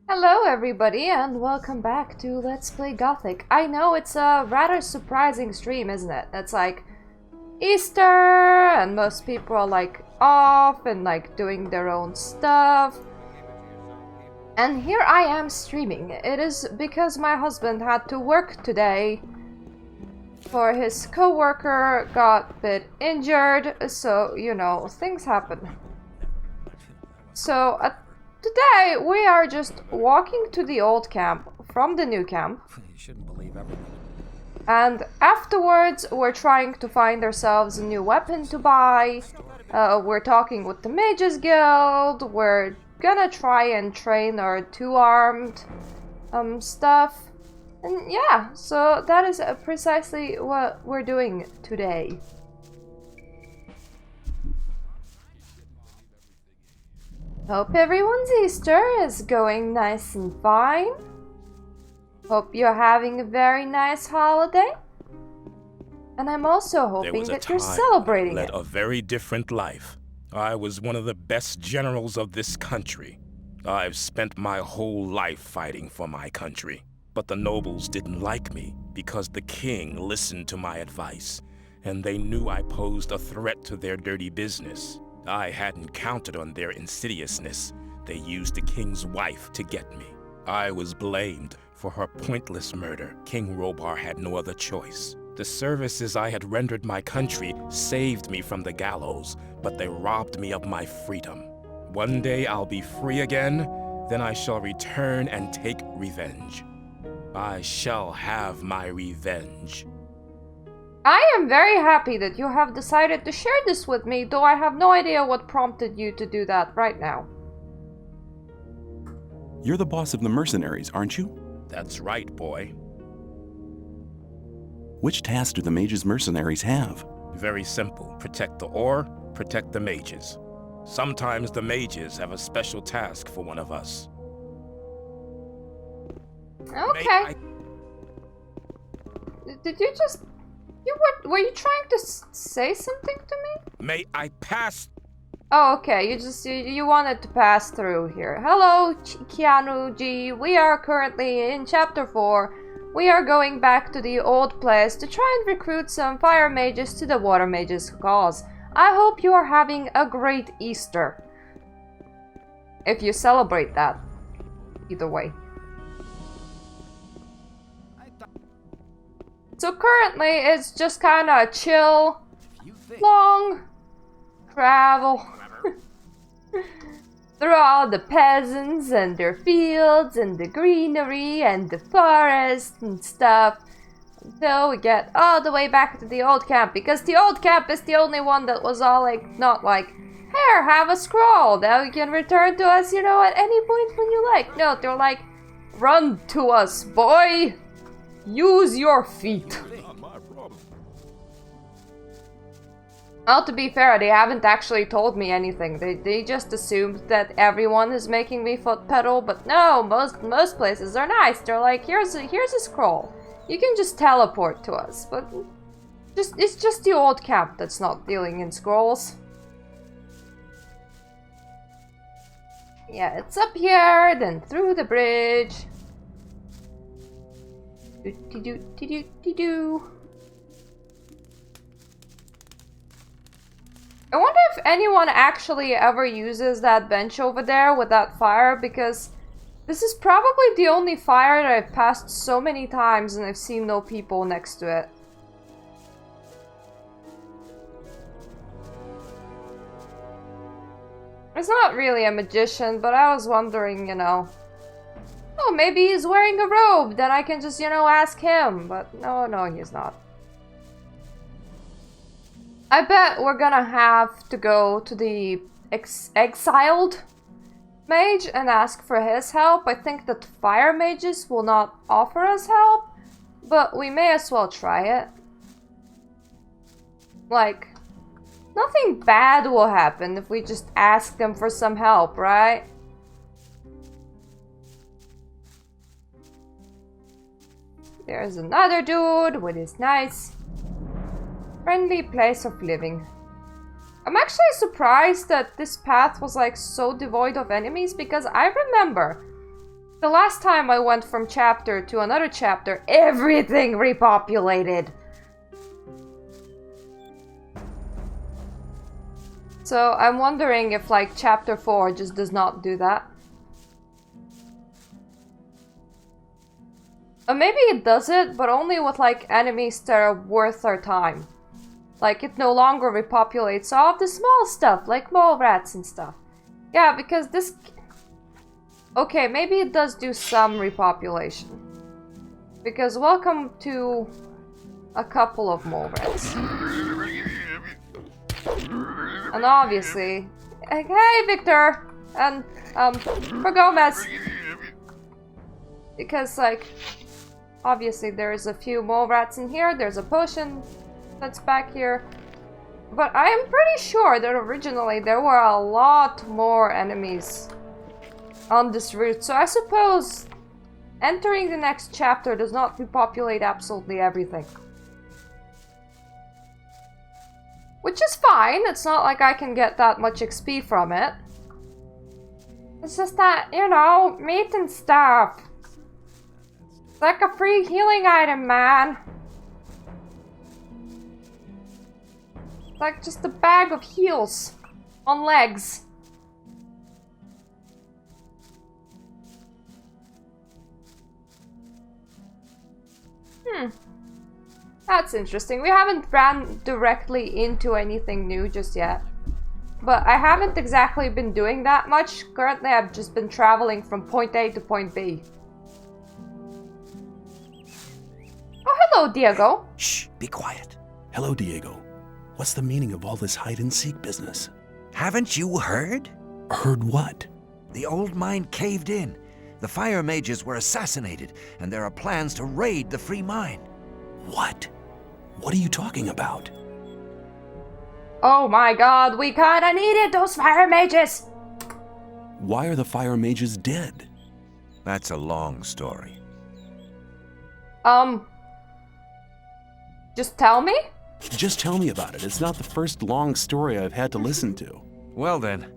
Hello everybody and welcome back to Let's Play Gothic. I know it's a rather surprising stream, isn't it? It's like Easter and most people are like off and like doing their own stuff. And here I am streaming. It is because my husband had to work today for his co-worker got a bit injured, so you know, things happen. So today we are just walking to the old camp from the new camp. You shouldn't believe everything. And afterwards we're trying to find ourselves a new weapon to buy. We're talking with the Mages Guild. We're gonna try and train our two-armed stuff. And yeah, so that is precisely what we're doing today. Hope everyone's Easter is going nice and fine. Hope you're having a very nice holiday. And I'm also hoping that you're celebrating led it. a very different life. I was one of the best generals of this country. I've spent my whole life fighting for my country. But the nobles didn't like me because the king listened to my advice, and they knew I posed a threat to their dirty business. I hadn't counted on their insidiousness. They used the king's wife to get me. I was blamed for her pointless murder. King Robar had no other choice. The services I had rendered my country saved me from the gallows, but they robbed me of my freedom. One day I'll be free again, then I shall return and take revenge. I shall have my revenge. I am very happy that you have decided to share this with me, though I have no idea what prompted you to do that right now. You're the boss of the mercenaries, aren't you? That's right, boy. Which task do the mages' mercenaries have? Very simple. Protect the ore, protect the mages. Sometimes the mages have a special task for one of us. Okay. Did you just... were you trying to say something to me? May I pass? Oh, okay. You wanted to pass through here. Hello, Keanu G. We are currently in Chapter 4. We are going back to the old place to try and recruit some fire mages to the water mages' cause. I hope you are having a great Easter. If you celebrate that. Either way. So currently it's just kind of chill, long travel through all the peasants and their fields and the greenery and the forest and stuff until we get all the way back to the old camp, because the old camp is the only one that was all like, not like, here, have a scroll that you can return to us, you know, at any point when you like. No, they're like, run to us, boy! Use your feet. Well, to be fair, they haven't actually told me anything. They just assumed that everyone is making me foot pedal, but no, most places are nice. They're like, here's a scroll. You can just teleport to us, but it's just the old camp that's not dealing in scrolls. Yeah, it's up here, then through the bridge. I wonder if anyone actually ever uses that bench over there with that fire, because this is probably the only fire that I've passed so many times and I've seen no people next to it. He's not really a magician, but I was wondering, you know, oh, maybe he's wearing a robe, then I can just, you know, ask him. But no, he's not. I bet we're gonna have to go to the exiled mage and ask for his help. I think that fire mages will not offer us help, but we may as well try it. Like, nothing bad will happen if we just ask them for some help, right? There's another dude with his nice, friendly place of living. I'm actually surprised that this path was like so devoid of enemies, because I remember the last time I went from chapter to another chapter, everything repopulated. So I'm wondering if like chapter 4 just does not do that. Or maybe it does it, but only with like enemies that are worth our time. Like it no longer repopulates all of the small stuff, like mole rats and stuff. Yeah, because this... Okay, maybe it does do some repopulation. Because welcome to a couple of mole rats. And obviously... Hey, Victor! And, for Gomez! Because, like... Obviously, there's a few mole rats in here. There's a potion that's back here. But I am pretty sure that originally there were a lot more enemies on this route. So I suppose entering the next chapter does not repopulate absolutely everything. Which is fine. It's not like I can get that much XP from it. It's just that, you know, meat and stuff. It's like a free healing item, man. It's like just a bag of heals on legs. That's interesting. We haven't ran directly into anything new just yet. But I haven't exactly been doing that much. Currently, I've just been traveling from point A to point B. Oh, hello, Diego. Shh, be quiet. Hello, Diego. What's the meaning of all this hide-and-seek business? Haven't you heard? Heard what? The old mine caved in. The fire mages were assassinated, and there are plans to raid the free mine. What? What are you talking about? Oh my god, we kinda needed those fire mages! Why are the fire mages dead? That's a long story. Just tell me? Just tell me about it. It's not the first long story I've had to listen to. Well then,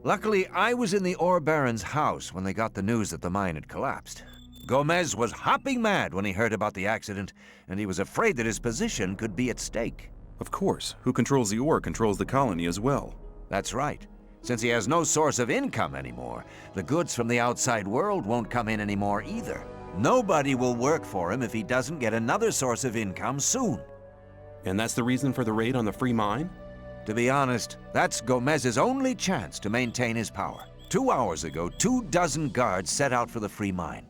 luckily I was in the ore baron's house when they got the news that the mine had collapsed. Gomez was hopping mad when he heard about the accident, and he was afraid that his position could be at stake. Of course. Who controls the ore controls the colony as well. That's right. Since he has no source of income anymore, the goods from the outside world won't come in anymore either. Nobody will work for him if he doesn't get another source of income soon. And that's the reason for the raid on the free mine? To be honest, that's Gomez's only chance to maintain his power. 2 hours ago, 24 guards set out for the free mine.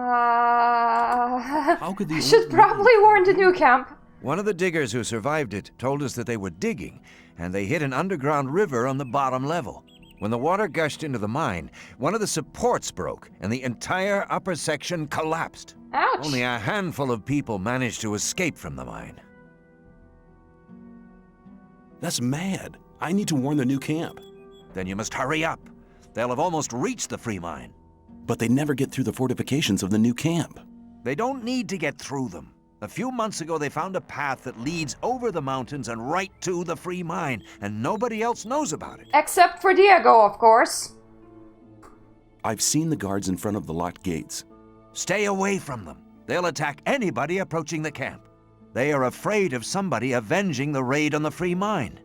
How could I should probably warn the new camp. One of the diggers who survived it told us that they were digging, and they hit an underground river on the bottom level. When the water gushed into the mine, one of the supports broke, and the entire upper section collapsed. Ouch. Only a handful of people managed to escape from the mine. That's mad. I need to warn the new camp. Then you must hurry up. They'll have almost reached the free mine. But they never get through the fortifications of the new camp. They don't need to get through them. A few months ago, they found a path that leads over the mountains and right to the free mine, and nobody else knows about it. Except for Diego, of course. I've seen the guards in front of the locked gates. Stay away from them. They'll attack anybody approaching the camp. They are afraid of somebody avenging the raid on the free mine.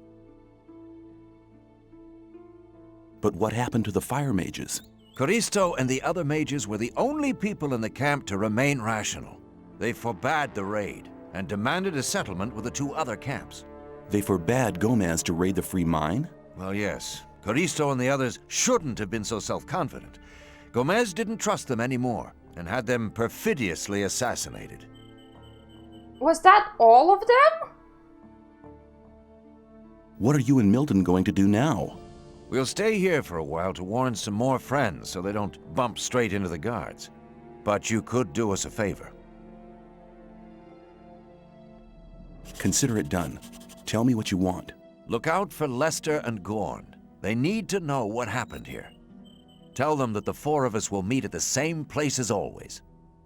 But what happened to the fire mages? Coristo and the other mages were the only people in the camp to remain rational. They forbade the raid and demanded a settlement with the 2 other camps. They forbade Gomez to raid the free mine? Well, yes. Coristo and the others shouldn't have been so self-confident. Gomez didn't trust them anymore and had them perfidiously assassinated. Was that all of them? What are you and Milton going to do now? We'll stay here for a while to warn some more friends so they don't bump straight into the guards. But you could do us a favor. Consider it done. Tell me what you want. Look out for Lester and Gorn. They need to know what happened here. Tell them that the 4 of us will meet at the same place as always.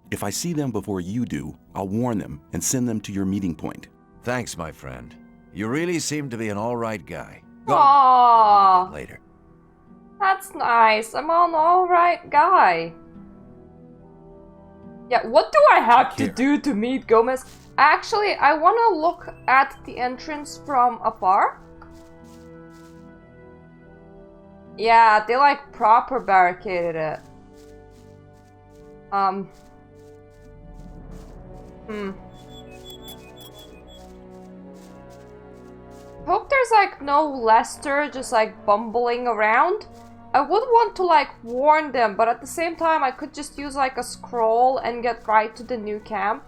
If I see them before you do, I'll warn them and send them to your meeting point. Thanks, my friend. You really seem to be an alright guy. Go Aww, later. that's nice. I'm an alright guy. Yeah, what do I have to do to meet Gomez? Actually, I want to look at the entrance from afar. Yeah, they like proper barricaded it. Hope there's like no Lester just like bumbling around. I would want to like warn them, but at the same time I could just use like a scroll and get right to the new camp.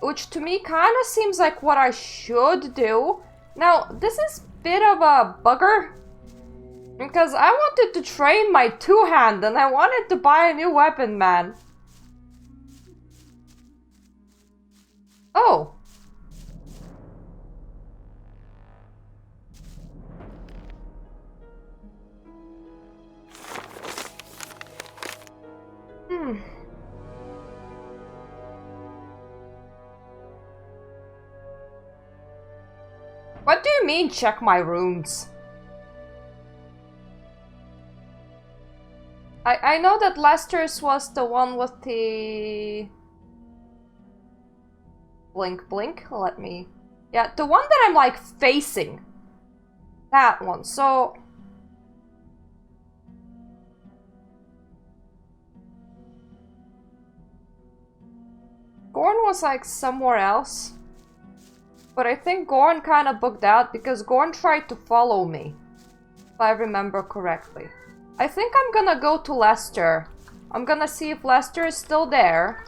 Which to me kind of seems like what I should do. Now, this is a bit of a bugger. Because I wanted to train my two-hand and I wanted to buy a new weapon, man. Oh. What do you mean, check my runes? I know that Lester's was the one with the... Blink, blink, let me... Yeah, the one that I'm like facing. That one, so... Gorn was like somewhere else. But I think Gorn kind of bugged out because Gorn tried to follow me. If I remember correctly. I think I'm gonna go to Lester. I'm gonna see if Lester is still there.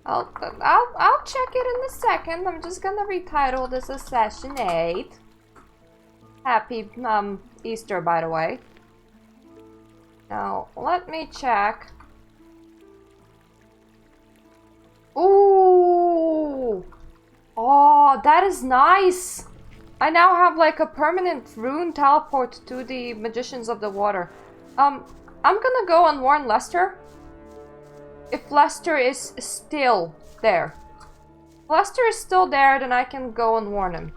I'll check it in a second. I'm just gonna retitle this Assassinate. Happy Easter, by the way. Now, let me check. Ooh! Oh, that is nice! I now have like a permanent rune teleport to the Magicians of the Water. I'm gonna go and warn Lester. If Lester is still there. If Lester is still there, then I can go and warn him.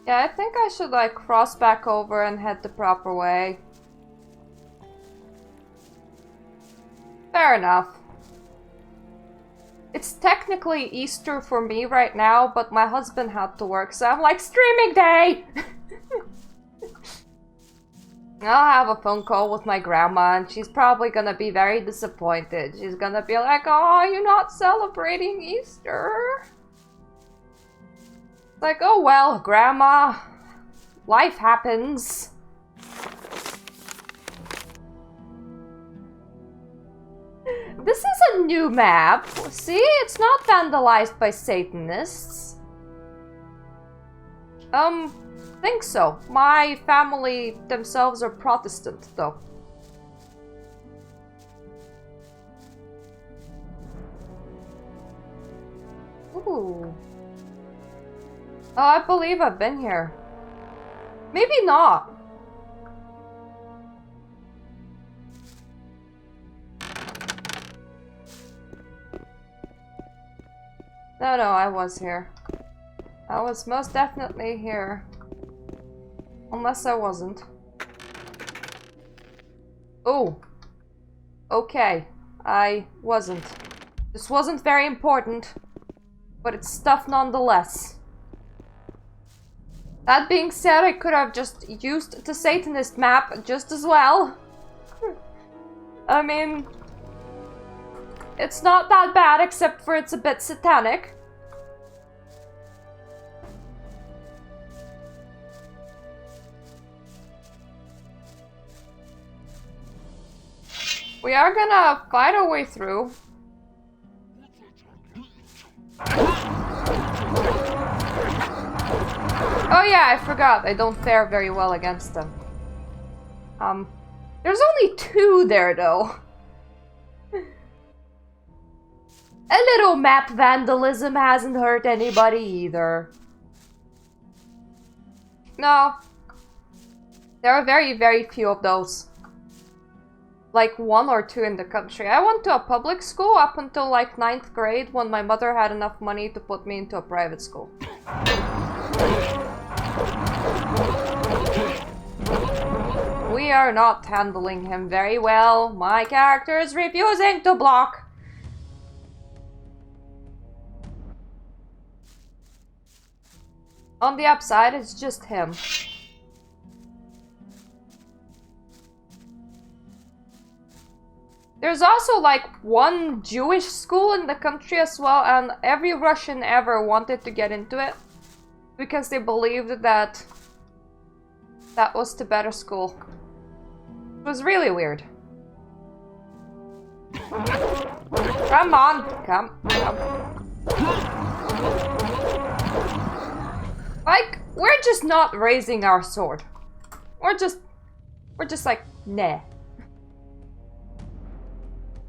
Yeah, I think I should like cross back over and head the proper way. Fair enough. It's technically Easter for me right now, but my husband had to work, so I'm like, streaming day! I'll have a phone call with my grandma and she's probably gonna be very disappointed. She's gonna be like, oh, you're not celebrating Easter? Like, oh well, Grandma. Life happens. This is a new map. See, it's not vandalized by Satanists. Think so. My family themselves are Protestant, though. Ooh. Oh, I believe I've been here. Maybe not. No, I was here. I was most definitely here. Unless I wasn't. Oh. Okay. I wasn't. This wasn't very important. But it's stuff nonetheless. That being said, I could have just used the Satanist map just as well. I mean, it's not that bad except for it's a bit satanic. We are gonna fight our way through. Oh yeah, I forgot. I don't fare very well against them. There's only 2 there, though. A little map vandalism hasn't hurt anybody either. No. There are very, very few of those. Like 1 or 2 in the country. I went to a public school up until like 9th grade when my mother had enough money to put me into a private school. We are not handling him very well. My character is refusing to block. On the upside, it's just him. There's also like 1 Jewish school in the country as well, and every Russian ever wanted to get into it because they believed that that was the better school. It was really weird. Come on, come. Like, we're just not raising our sword. We're just like, nah.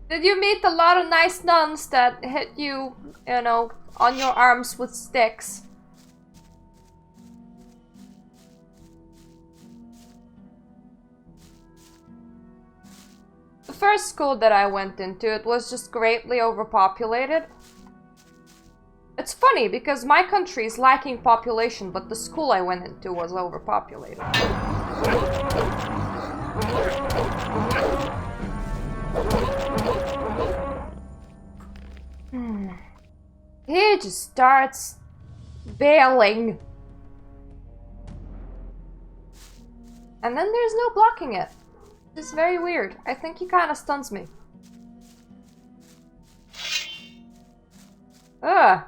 Did you meet a lot of nice nuns that hit you, you know, on your arms with sticks? The first school that I went into, it was just greatly overpopulated. It's funny because my country is lacking population, but the school I went into was overpopulated. He just starts bailing. And then there's no blocking it. It's very weird. I think he kind of stuns me. Ugh.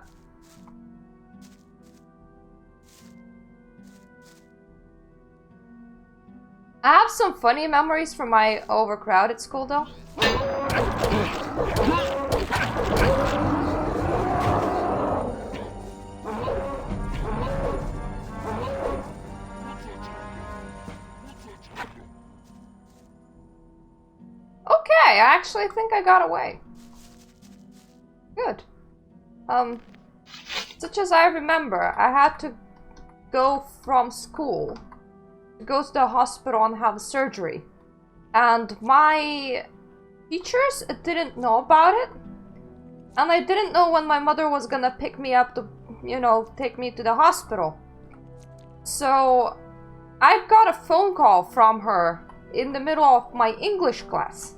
I have some funny memories from my overcrowded school though. Okay, I actually think I got away. Good. Such as I remember, I had to go from school to go to the hospital and have surgery. And my teachers didn't know about it. And I didn't know when my mother was gonna pick me up to, you know, take me to the hospital. So I got a phone call from her in the middle of my English class.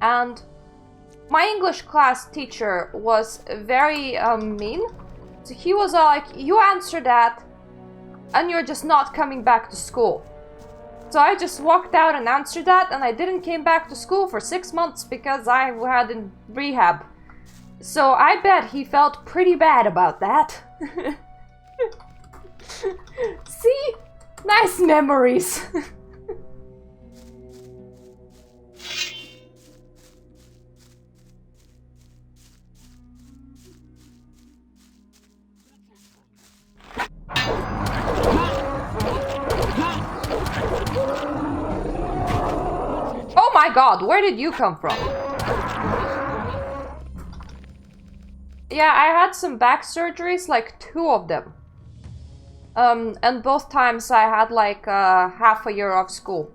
And my English class teacher was very mean. So he was like, you answer that and you're just not coming back to school. So I just walked out and answered that, and I didn't came back to school for 6 months because I had in rehab. So I bet he felt pretty bad about that. See? Nice memories. Oh my god, where did you come from? Yeah, I had some back surgeries, like 2 of them. And both times I had like half a year of school.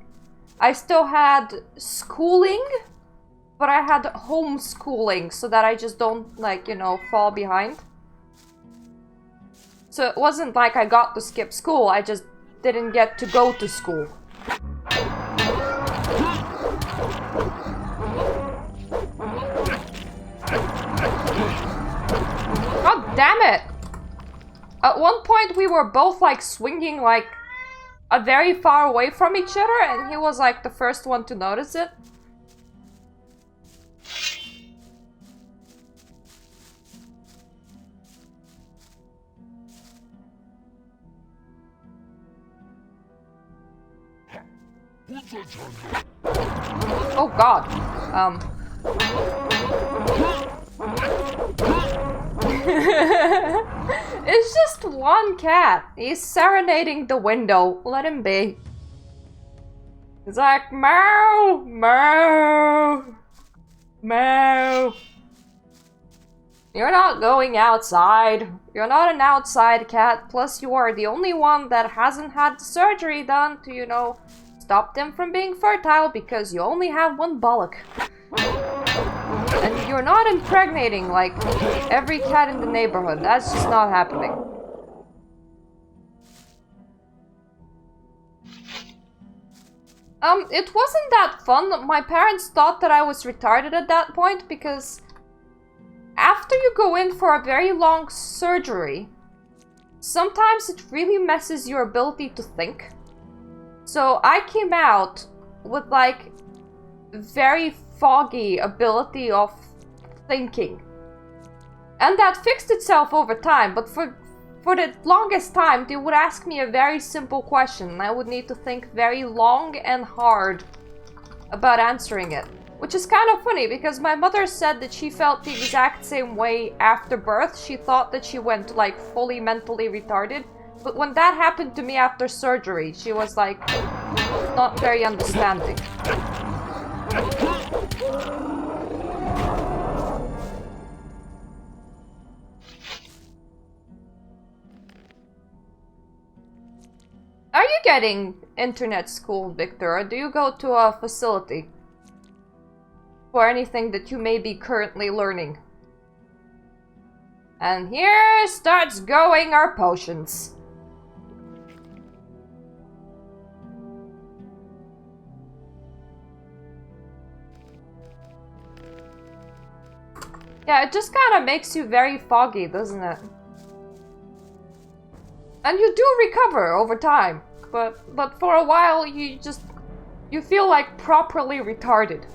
I still had schooling, but I had homeschooling so that I just don't, like, you know, fall behind. So it wasn't like I got to skip school, I just didn't get to go to school. God damn it! At one point we were both like swinging like a very far away from each other, and he was like the first one to notice it. Oh god. It's just one cat. He's serenading the window. Let him be. He's like, meow, meow, meow. You're not going outside. You're not an outside cat. Plus, you are the only one that hasn't had the surgery done to, you know, stop them from being fertile because you only have one bollock. And you're not impregnating like every cat in the neighborhood. That's just not happening. It wasn't that fun. My parents thought that I was retarded at that point because after you go in for a very long surgery, sometimes it really messes your ability to think. So I came out with like very foggy ability of thinking. And that fixed itself over time, but for the longest time they would ask me a very simple question and I would need to think very long and hard about answering it. Which is kind of funny because my mother said that she felt the exact same way after birth. She thought that she went like fully mentally retarded. But when that happened to me after surgery, she was like not very understanding. Are you getting internet school, Victor, or do you go to a facility for anything that you may be currently learning? And here starts going our potions. Yeah, it just kind of makes you very foggy, doesn't it? And you do recover over time, but for a while you feel like properly retarded.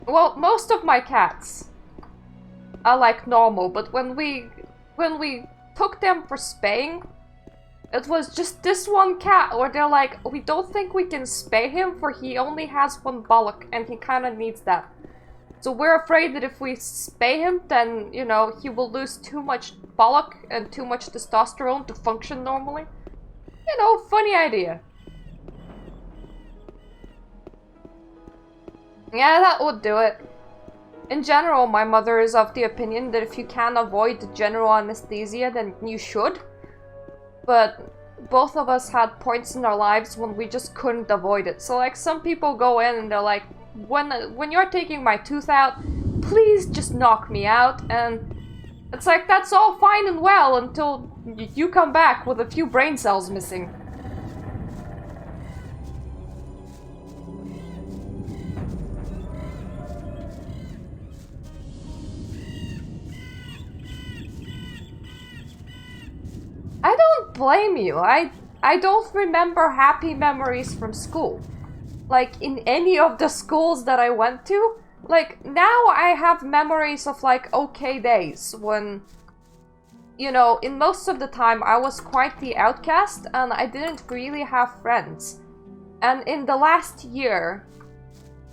Well, most of my cats are like normal, but when we took them for spaying, it was just this one cat where they're like, we don't think we can spay him for he only has one bollock and he kind of needs that. So we're afraid that if we spay him, then, you know, he will lose too much bollock and too much testosterone to function normally. You know, funny idea. Yeah, that would do it. In general, my mother is of the opinion that if you can avoid general anesthesia, then you should. But both of us had points in our lives when we just couldn't avoid it. So like some people go in and they're like, when you're taking my tooth out, please just knock me out. And it's like, that's all fine and well until you come back with a few brain cells missing. I don't blame you. I don't remember happy memories from school. Like, in any of the schools that I went to. Like, now I have memories of, like, okay days when, you know, in most of the time I was quite the outcast and I didn't really have friends. And in the last year,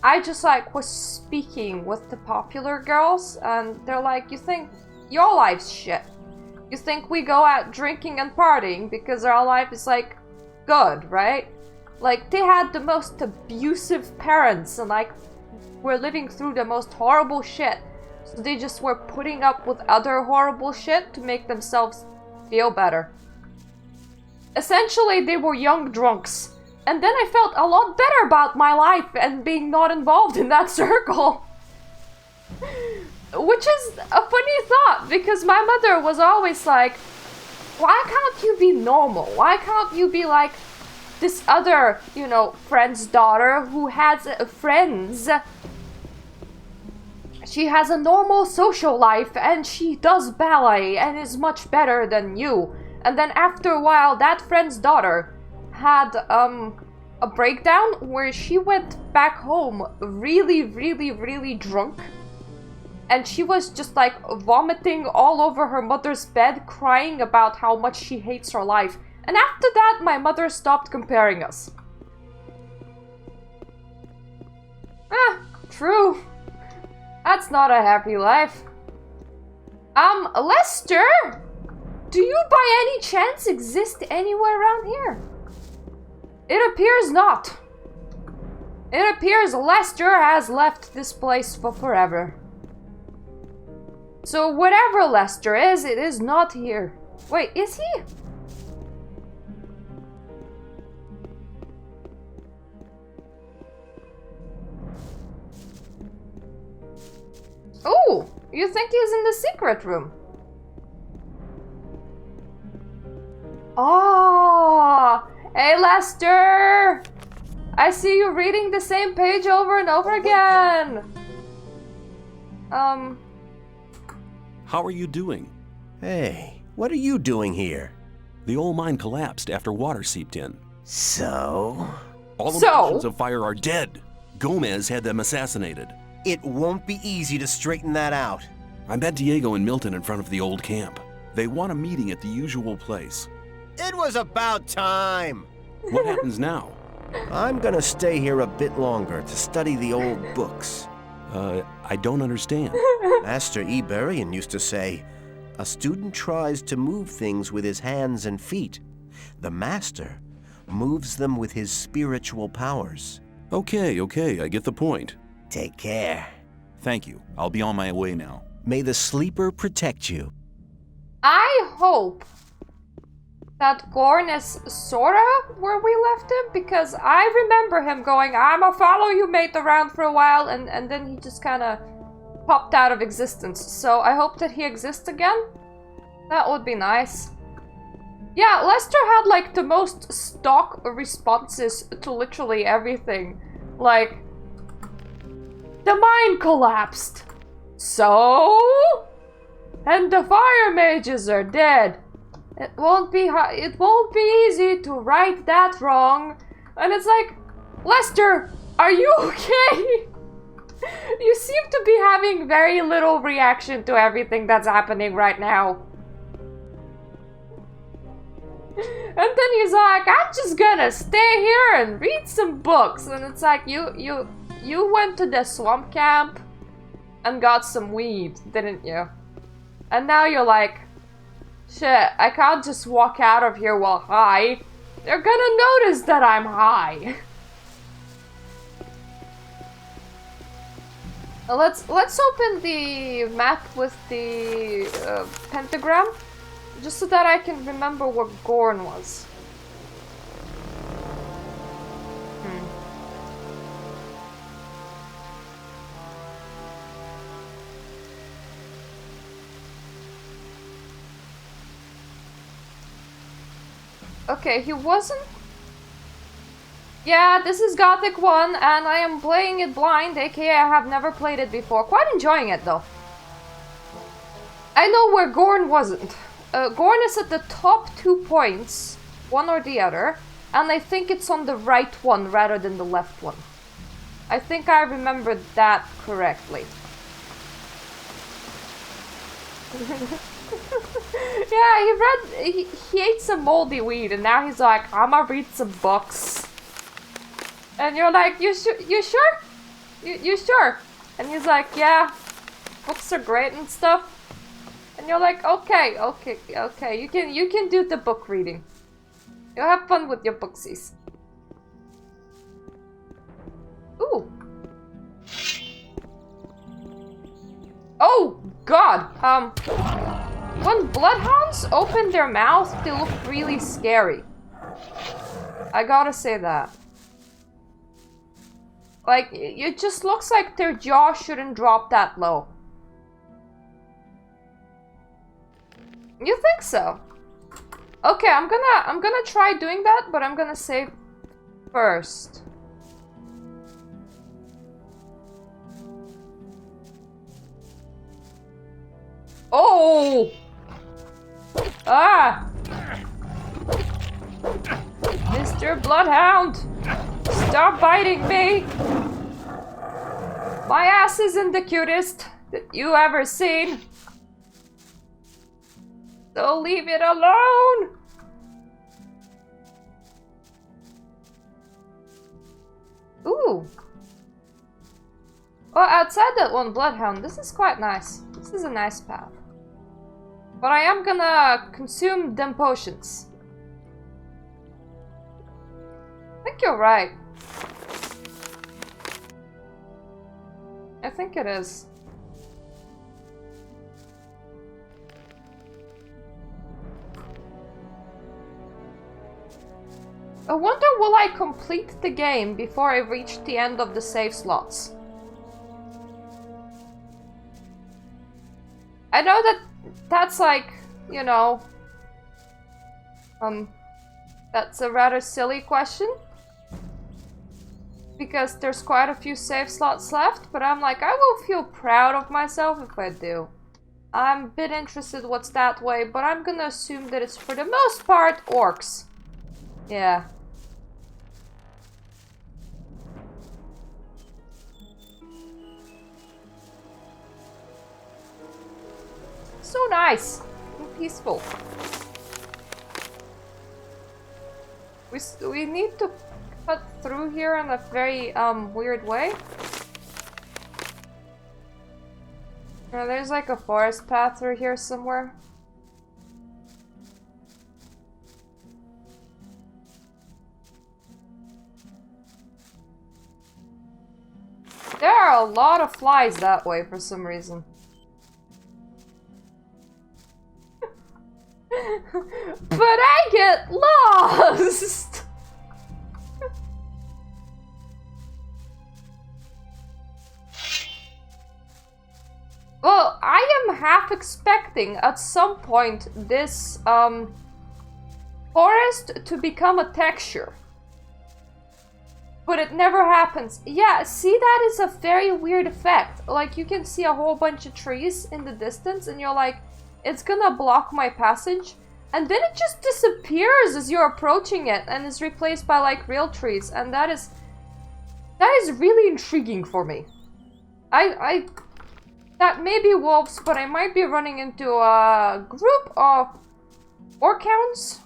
I just, like, was speaking with the popular girls and they're like, you think your life's shit. You think we go out drinking and partying because our life is, like, good, right? Like, they had the most abusive parents and, like, were living through the most horrible shit. So they just were putting up with other horrible shit to make themselves feel better. Essentially, they were young drunks. And then I felt a lot better about my life and being not involved in that circle. Which is a funny thought, because my mother was always like, why can't you be normal? Why can't you be like this other, you know, friend's daughter who has friends? She has a normal social life and she does ballet and is much better than you. And then after a while, that friend's daughter had a breakdown where she went back home really drunk. And she was just like vomiting all over her mother's bed, crying about how much she hates her life. And after that, my mother stopped comparing us. True. That's not a happy life. Lester? Do you by any chance exist anywhere around here? It appears not. It appears Lester has left this place for forever. So whatever Lester is, it is not here. Wait, is he? Oh, you think he's in the secret room? Oh, hey Lester! I see you reading the same page over and over again. How are you doing? Hey, what are you doing here? The old mine collapsed after water seeped in. So? All the magicians of fire are dead. Gomez had them assassinated. It won't be easy to straighten that out. I met Diego and Milton in front of the old camp. They want a meeting at the usual place. It was about time! What happens now? I'm gonna stay here a bit longer to study the old books. I don't understand. Master Iberian used to say, a student tries to move things with his hands and feet. The master moves them with his spiritual powers. Okay, I get the point. Take care. Thank you. I'll be on my way now. May the sleeper protect you. I hope that Gorn is sorta where we left him, because I remember him going, I'ma follow you mate around for a while, and then he just kinda popped out of existence. So I hope that he exists again. That would be nice. Yeah, Lester had like the most stock responses to literally everything. Like, the mine collapsed. So? And the fire mages are dead. It won't be easy to right that wrong. And it's like, Lester, are you okay? You seem to be having very little reaction to everything that's happening right now. And then he's like, I'm just gonna stay here and read some books. And it's like, you went to the swamp camp and got some weed, didn't you? And now you're like, shit, I can't just walk out of here while high. They're gonna notice that I'm high. Let's open the map with the pentagram, just so that I can remember what Gorn was. Okay, he wasn't... Yeah, this is Gothic 1, and I am playing it blind, aka I have never played it before. Quite enjoying it, though. I know where Gorn wasn't. Gorn is at the top 2 points, one or the other, and I think it's on the right one rather than the left one. I think I remembered that correctly. Yeah, he ate some moldy weed, and now he's like, I'ma read some books. And you're like, you sure? You sure? And he's like, yeah, books are great and stuff. And you're like, okay, you can do the book reading. You have fun with your booksies. Ooh. Oh God. When bloodhounds open their mouth, they look really scary. I gotta say that. Like, it just looks like their jaw shouldn't drop that low. You think so? Okay, I'm gonna try doing that, but I'm gonna save first. Oh! Ah! Mr. Bloodhound! Stop biting me! My ass isn't the cutest that you ever seen. So leave it alone! Ooh. Well, outside that one Bloodhound, this is quite nice. This is a nice path. But I am gonna consume them potions. think you're right. I think it is. I wonder, will I complete the game before I reach the end of the save slots? I know that that's like, you know, that's a rather silly question. Because there's quite a few save slots left, but I'm like, I will feel proud of myself if I do. I'm a bit interested what's that way, but I'm gonna assume that it's for the most part orcs. Yeah. So nice and peaceful. We need to cut through here in a very weird way. There's like a forest path through here somewhere. There are a lot of flies that way for some reason. But I get lost! Well, I am half expecting at some point this forest to become a texture. But it never happens. Yeah, see, that is a very weird effect. Like, you can see a whole bunch of trees in the distance and you're like, it's gonna block my passage. And then it just disappears as you're approaching it and is replaced by like real trees. And that is really intriguing for me. That may be wolves, but I might be running into a group of orc-hounds.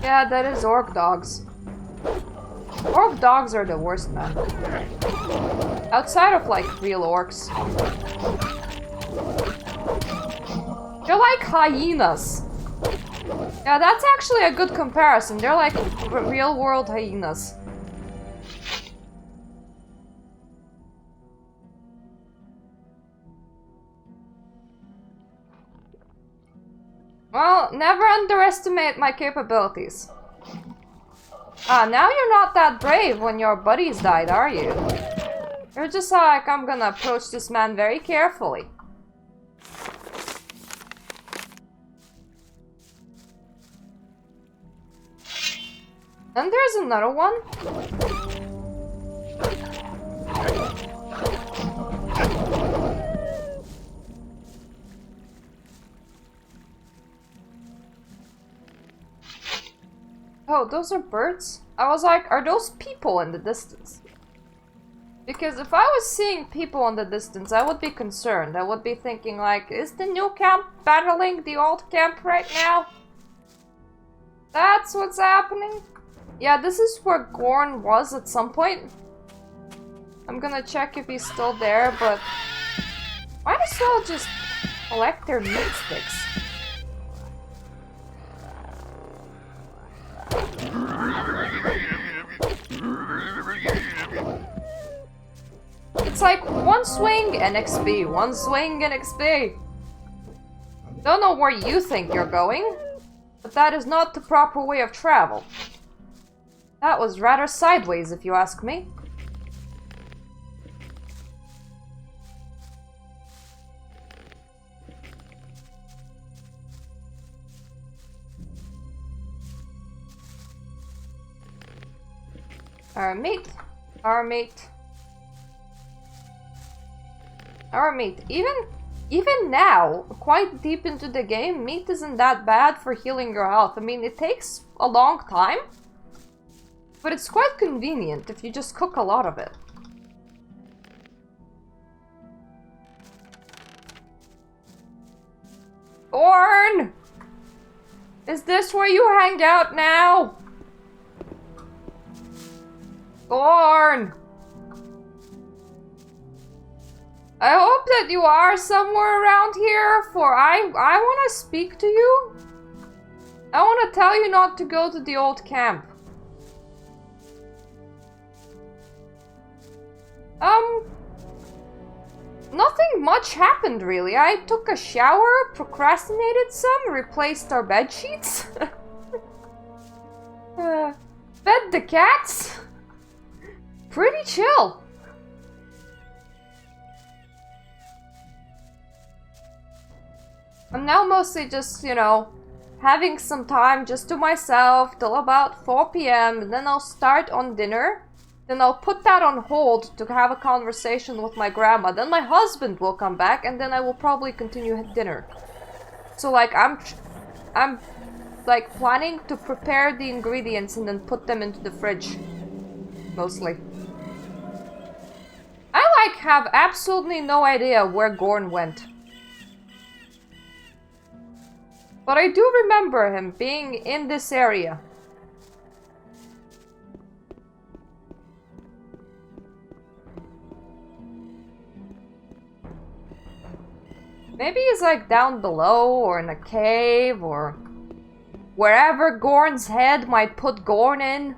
Yeah, that is orc dogs. Orc dogs are the worst, man. Outside of like real orcs. They're like hyenas. Yeah, that's actually a good comparison. They're like real world hyenas. Well, never underestimate my capabilities. Ah, now you're not that brave when your buddies died, are you? You're just like, I'm gonna approach this man very carefully. And there's another one. Oh, those are birds? I was like, are those people in the distance? Because if I was seeing people in the distance, I would be concerned. I would be thinking like, is the new camp battling the old camp right now? That's what's happening? Yeah, this is where Gorn was at some point. I'm gonna check if he's still there, but might as well just collect their meat sticks. It's like one swing and XP, one swing and XP. Don't know where you think you're going, but that is not the proper way of travel. That was rather sideways, if you ask me. Our meat. Our meat. Our meat. Even now, quite deep into the game, meat isn't that bad for healing your health. I mean, it takes a long time, but it's quite convenient if you just cook a lot of it. Orn! Is this where you hang out now? Gorn! I hope that you are somewhere around here, for I want to speak to you. I want to tell you not to go to the old camp. Nothing much happened really. I took a shower, procrastinated some, replaced our bed sheets. Fed the cats. Pretty chill. I'm now mostly just, you know, having some time just to myself till about 4 p.m. and then I'll start on dinner. Then I'll put that on hold to have a conversation with my grandma. Then my husband will come back and then I will probably continue dinner. So like I'm like planning to prepare the ingredients and then put them into the fridge. Mostly. I like have absolutely no idea where Gorn went. But I do remember him being in this area. Maybe he's like down below or in a cave or wherever Gorn's head might put Gorn in.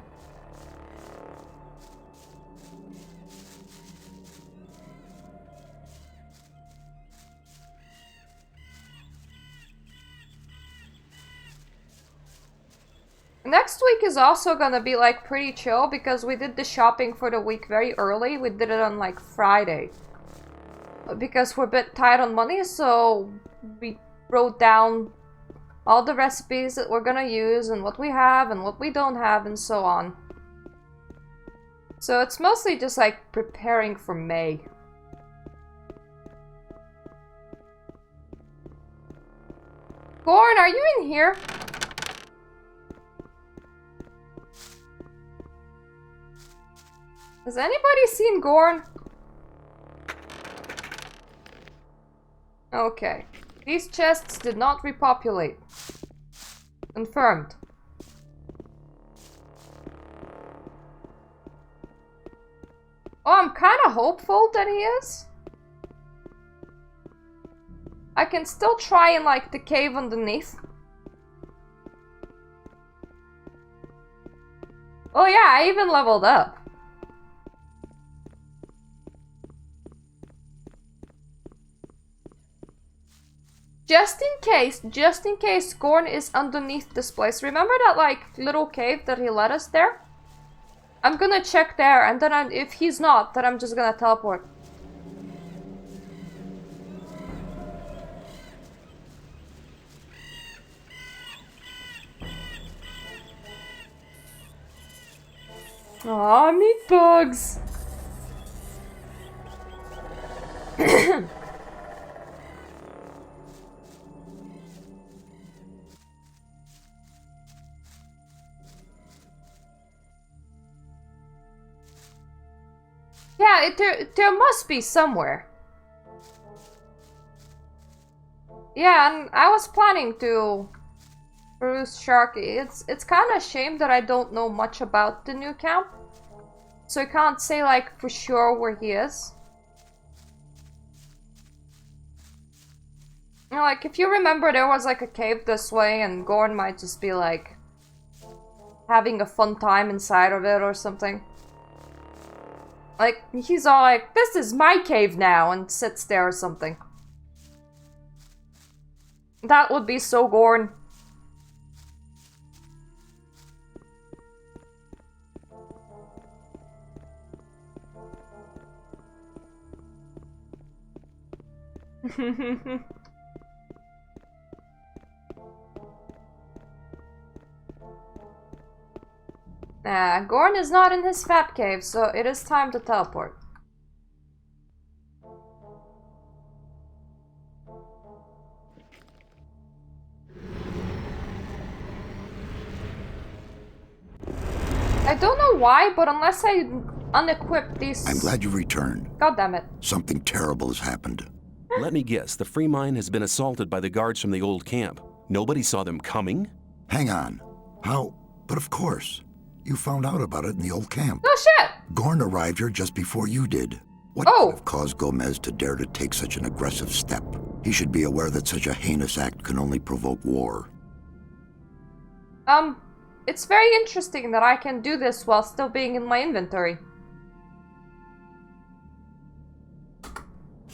Next week is also gonna be like pretty chill because we did the shopping for the week very early. We did it on like Friday. Because we're a bit tight on money, so we wrote down all the recipes that we're gonna use and what we have and what we don't have and so on. So it's mostly just like preparing for May. Gorn, are you in here? Has anybody seen Gorn? Okay. These chests did not repopulate. Confirmed. Oh, I'm kind of hopeful that he is. I can still try in like the cave underneath. Oh yeah, I even leveled up. Just in case Gorn is underneath this place. Remember that like little cave that he led us there? I'm gonna check there and then if he's not, then I'm just gonna teleport. Aw, meat bugs! Yeah, there must be somewhere. Yeah, and I was planning to peruse Sharky. It's kind of a shame that I don't know much about the new camp. So I can't say like for sure where he is. You know, like if you remember there was like a cave this way and Gorn might just be like having a fun time inside of it or something. Like, he's all like, this is my cave now, and sits there or something. That would be so Gorn. Nah, Gorn is not in his fab cave, so it is time to teleport. I don't know why, but unless I unequip these... I'm glad you returned. God damn it. Something terrible has happened. Let me guess, the free mine has been assaulted by the guards from the old camp. Nobody saw them coming? Hang on. How? But of course. You found out about it in the old camp. No shit! Gorn arrived here just before you did. What could have caused Gomez to dare to take such an aggressive step? He should be aware that such a heinous act can only provoke war. It's very interesting that I can do this while still being in my inventory.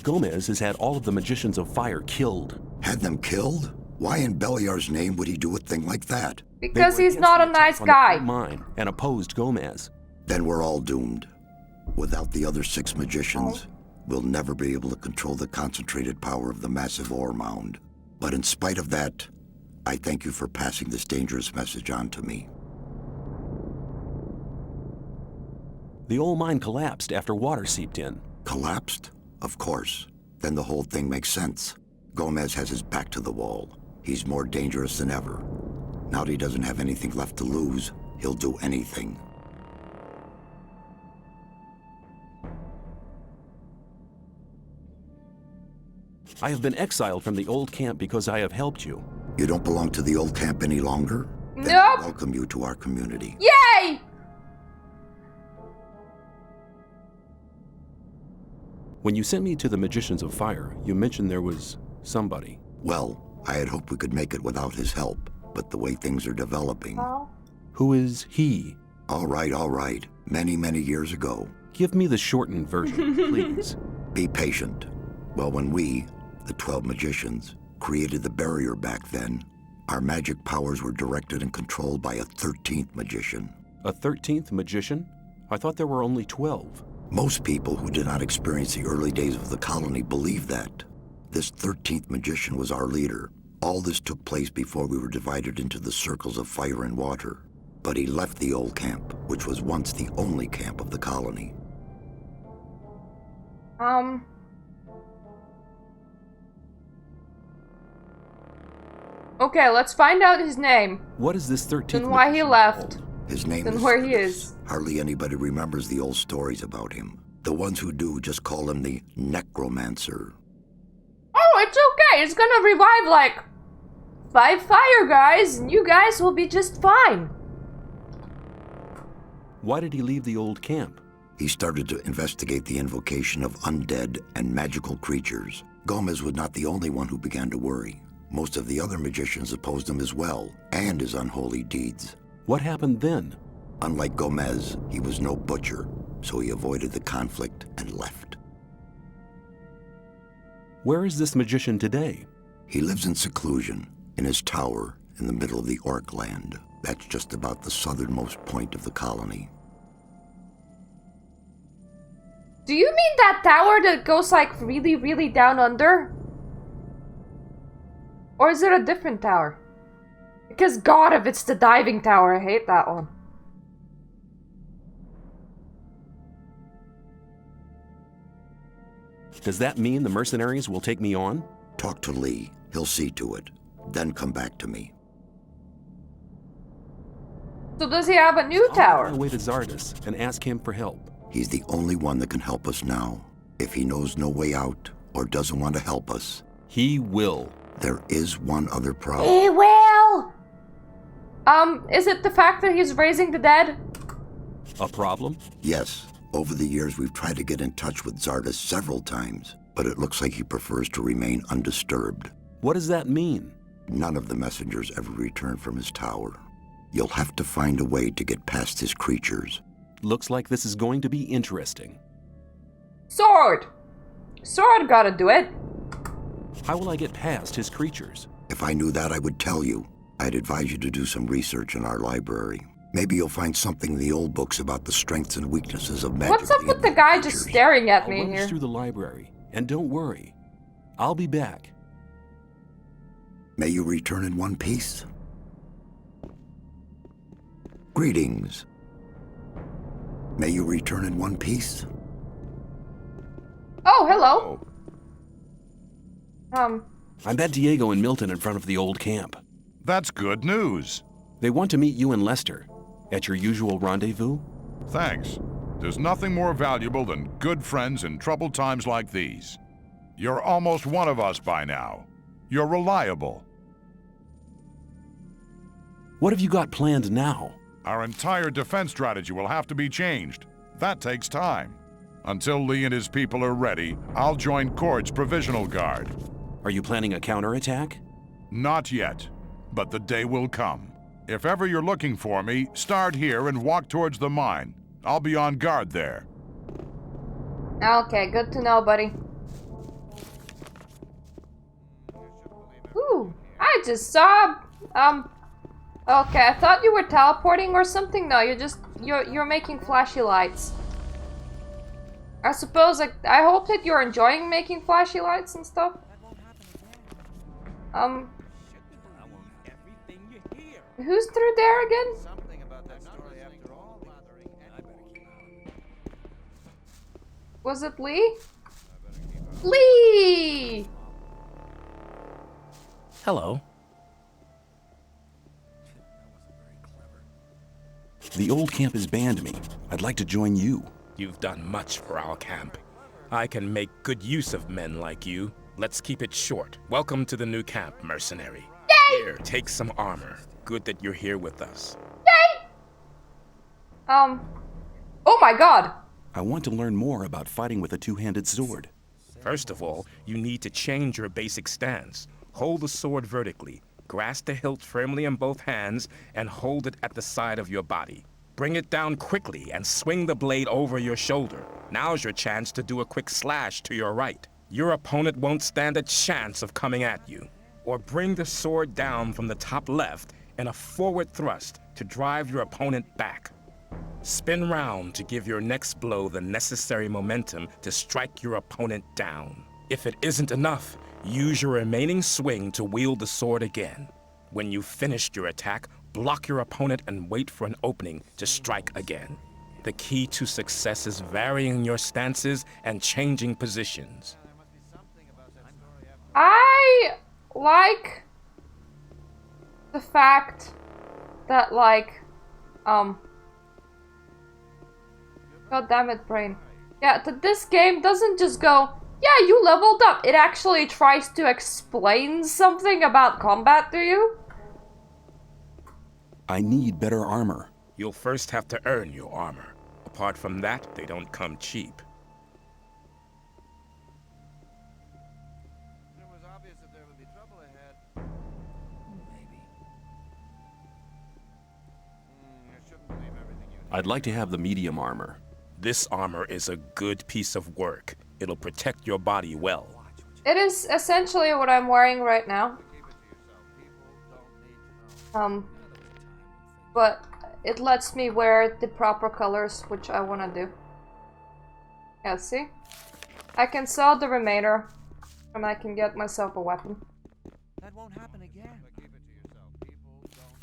Gomez has had all of the Magicians of Fire killed. Had them killed? Why in Beliar's name would he do a thing like that? Because he's not a nice guy. Mine and opposed Gomez. Then we're all doomed. Without the other 6 magicians, we'll never be able to control the concentrated power of the massive ore mound. But in spite of that, I thank you for passing this dangerous message on to me. The old mine collapsed after water seeped in. Collapsed? Of course. Then the whole thing makes sense. Gomez has his back to the wall. He's more dangerous than ever. Now that he doesn't have anything left to lose, he'll do anything. I have been exiled from the old camp because I have helped you. You don't belong to the old camp any longer? Then Nope. we welcome you to our community. Yay! When you sent me to the Magicians of Fire, you mentioned there was somebody. Well, I had hoped we could make it without his help, but the way things are developing... Oh. Who is he? All right. Many, many years ago. Give me the shortened version, please. Be patient. Well, when we, the 12 magicians, created the barrier back then, our magic powers were directed and controlled by a 13th magician. A 13th magician? I thought there were only 12. Most people who did not experience the early days of the colony believe that. This 13th magician was our leader. All this took place before we were divided into the circles of fire and water. But he left the old camp, which was once the only camp of the colony. Okay, let's find out his name. What is this 13th And why he magician left. called? His name And is where he Sardis. is. Hardly anybody remembers the old stories about him. The ones who do just call him the necromancer. Oh, it's okay. It's gonna revive like 5 fire guys, and you guys will be just fine. Why did he leave the old camp? He started to investigate the invocation of undead and magical creatures. Gomez was not the only one who began to worry. Most of the other magicians opposed him as well, and his unholy deeds. What happened then? Unlike Gomez, he was no butcher, so he avoided the conflict and left. Where is this magician today? He lives in seclusion, in his tower in the middle of the Orc land. That's just about the southernmost point of the colony. Do you mean that tower that goes like really, really down under? Or is it a different tower? Because God, if it's the diving tower, I hate that one. Does that mean the mercenaries will take me on? Talk to Lee. He'll see to it. Then come back to me. So does he have a new I'll tower? make my way to Sardis and ask him for help. He's the only one that can help us now. If he knows no way out or doesn't want to help us, He will. there is one other problem. He will! Is it the fact that he's raising the dead? A problem? Yes, over the years we've tried to get in touch with Sardis several times, but it looks like he prefers to remain undisturbed. What does that mean? None of the messengers ever returned from his tower. You'll have to find a way to get past his creatures. Looks like this is going to be interesting. Sword! Sword gotta do it. How will I get past his creatures? If I knew that, I would tell you. I'd advise you to do some research in our library. Maybe you'll find something in the old books about the strengths and weaknesses of magic. What's up with the guy just staring at I'll me rummage here? through the library, and don't worry, I'll be back. May you return in one piece. Greetings. May you return in one piece. Oh, hello. I met Diego and Milton in front of the old camp. That's good news. They want to meet you and Lester at your usual rendezvous. Thanks. There's nothing more valuable than good friends in troubled times like these. You're almost one of us by now. You're reliable. What have you got planned now? Our entire defense strategy will have to be changed. That takes time. Until Lee and his people are ready, I'll join Cord's Provisional Guard. Are you planning a counterattack? Not yet, but the day will come. If ever you're looking for me, start here and walk towards the mine. I'll be on guard there. Okay, good to know, buddy. Ooh, I just saw, okay, I thought you were teleporting or something. No, you're making flashy lights. I suppose, like, I hope that you're enjoying making flashy lights and stuff. Who's through there again? Was it Lee? Lee! Hello. The old camp has banned me. I'd like to join you. You've done much for our camp. I can make good use of men like you. Let's keep it short. Welcome to the new camp, mercenary. Yay! Here, take some armor. Good that you're here with us. Yay! Oh my god! I want to learn more about fighting with a two-handed sword. First of all, you need to change your basic stance. Hold the sword vertically, grasp the hilt firmly in both hands, and hold it at the side of your body. Bring it down quickly and swing the blade over your shoulder. Now's your chance to do a quick slash to your right. Your opponent won't stand a chance of coming at you. Or bring the sword down from the top left in a forward thrust to drive your opponent back. Spin round to give your next blow the necessary momentum to strike your opponent down. If it isn't enough, use your remaining swing to wield the sword again. When you've finished your attack, block your opponent and wait for an opening to strike again. The key to success is varying your stances and changing positions. I like the fact that, like, God damn it, brain. Yeah, that this game doesn't just go, yeah, you leveled up. It actually tries to explain something about combat to you. I need better armor. You'll first have to earn your armor. Apart from that, they don't come cheap. It was obvious that there would be trouble ahead. Maybe. I shouldn't believe everything you... I'd like to have the medium armor. This armor is a good piece of work. It'll protect your body well. It is essentially what I'm wearing right now. But it lets me wear the proper colors, which I want to do. Yeah, see? I can sell the remainder, and I can get myself a weapon. That won't happen again. Keep it to yourself. People don't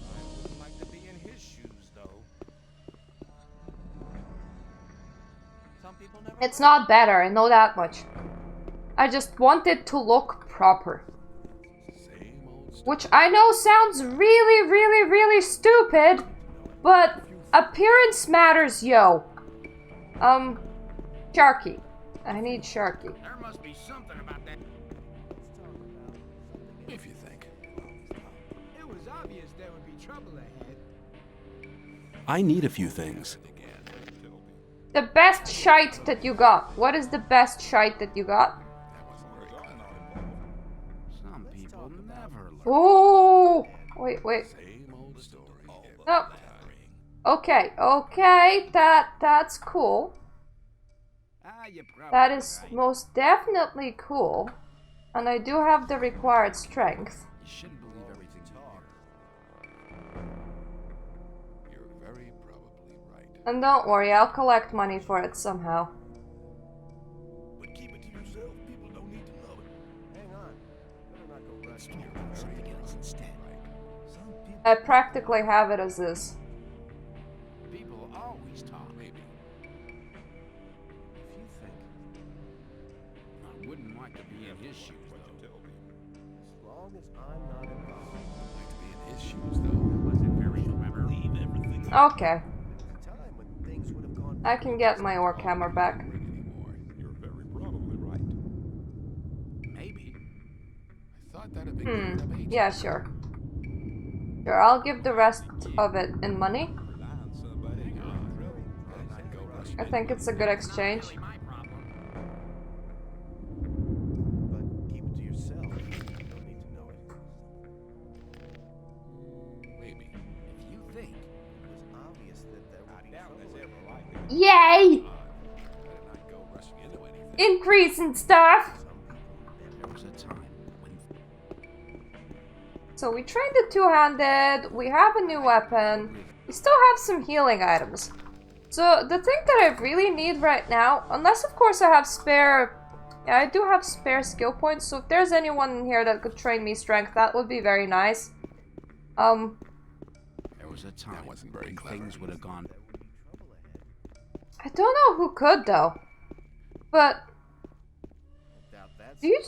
I wouldn't like to be in his shoes, though. Some people never... It's not better, I know that much. I just want it to look proper. Which I know sounds really, really, really stupid, but appearance matters, yo. Sharky. I need Sharky. There must be something about that. If you think. It was obvious there would be trouble ahead. I need a few things. The best shite that you got. What is the best shite that you got? Some people never learn. Oh, wait. Oh. Okay, that's cool. That is most definitely cool. And I do have the required strength. You shouldn't believe everything you hear. You're very probably right. And don't worry, I'll collect money for it somehow. But keep it to yourself. People don't need to know it. Hang on. Better not go rush to something else instead. Some people I practically have it as is. always talk. Maybe. If you think. I wouldn't like to be in his shoes, though. As long as I'm not involved. I'd like to be in his shoes, though. Wasn't very believe everything. Okay. Time when things would have gone I can get my orc hammer back. You're very probably right. Maybe. I thought that'd be good. Yeah, sure. Sure, I'll give the rest of it in money. I think it's a good exchange. but keep it to yourself. You don't need to know it. increase in stuff. There was a time when So we trained the two-handed, we have a new weapon, we still have some healing items. So the thing that I really need right now, unless of course I have spare... Yeah, I do have spare skill points, so if there's anyone in here that could train me strength, that would be very nice. there was a time That wasn't very when clever. things would have gone. I don't know who could though. But do you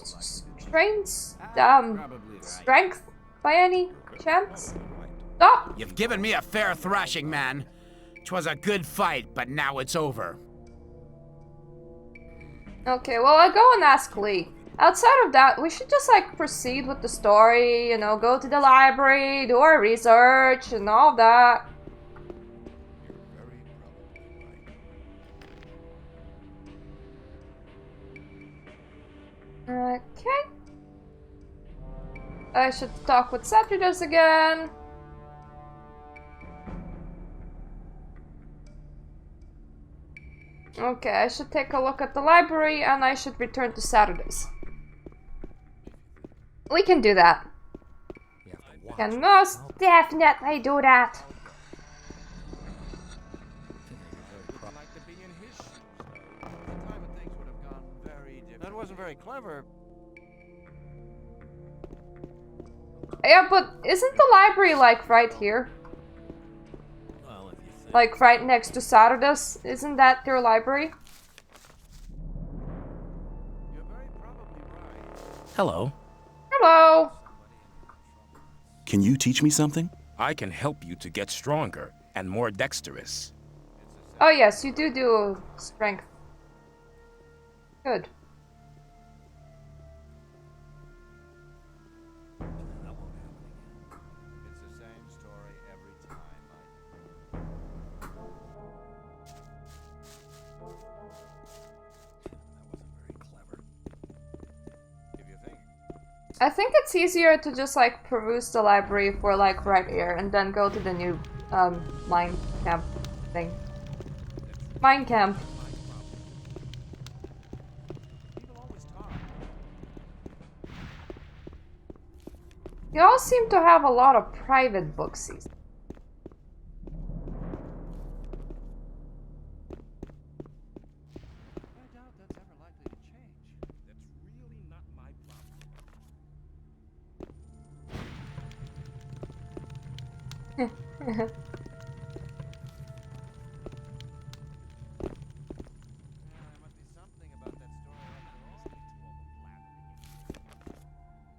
train strength by any chance? Stop! You've given me a fair thrashing, man. 'Twas a good fight, but now it's over. Okay, well I'll go and ask Lee. Outside of that, we should just like proceed with the story, you know, go to the library, do our research and all that. Okay. I should talk with Saturdays again. Okay, I should take a look at the library and I should return to Saturdays. We can do that. We can most definitely do that. That wasn't very clever. Yeah, but isn't the library like right here? Like right next to Saturdays? Isn't that their library? Hello. Hello! Can you teach me something? I can help you to get stronger and more dexterous. Oh yes, you do strength. Good. I think it's easier to just like peruse the library if we're like right here and then go to the new mine camp thing. Mine camp. You all seem to have a lot of private booksies.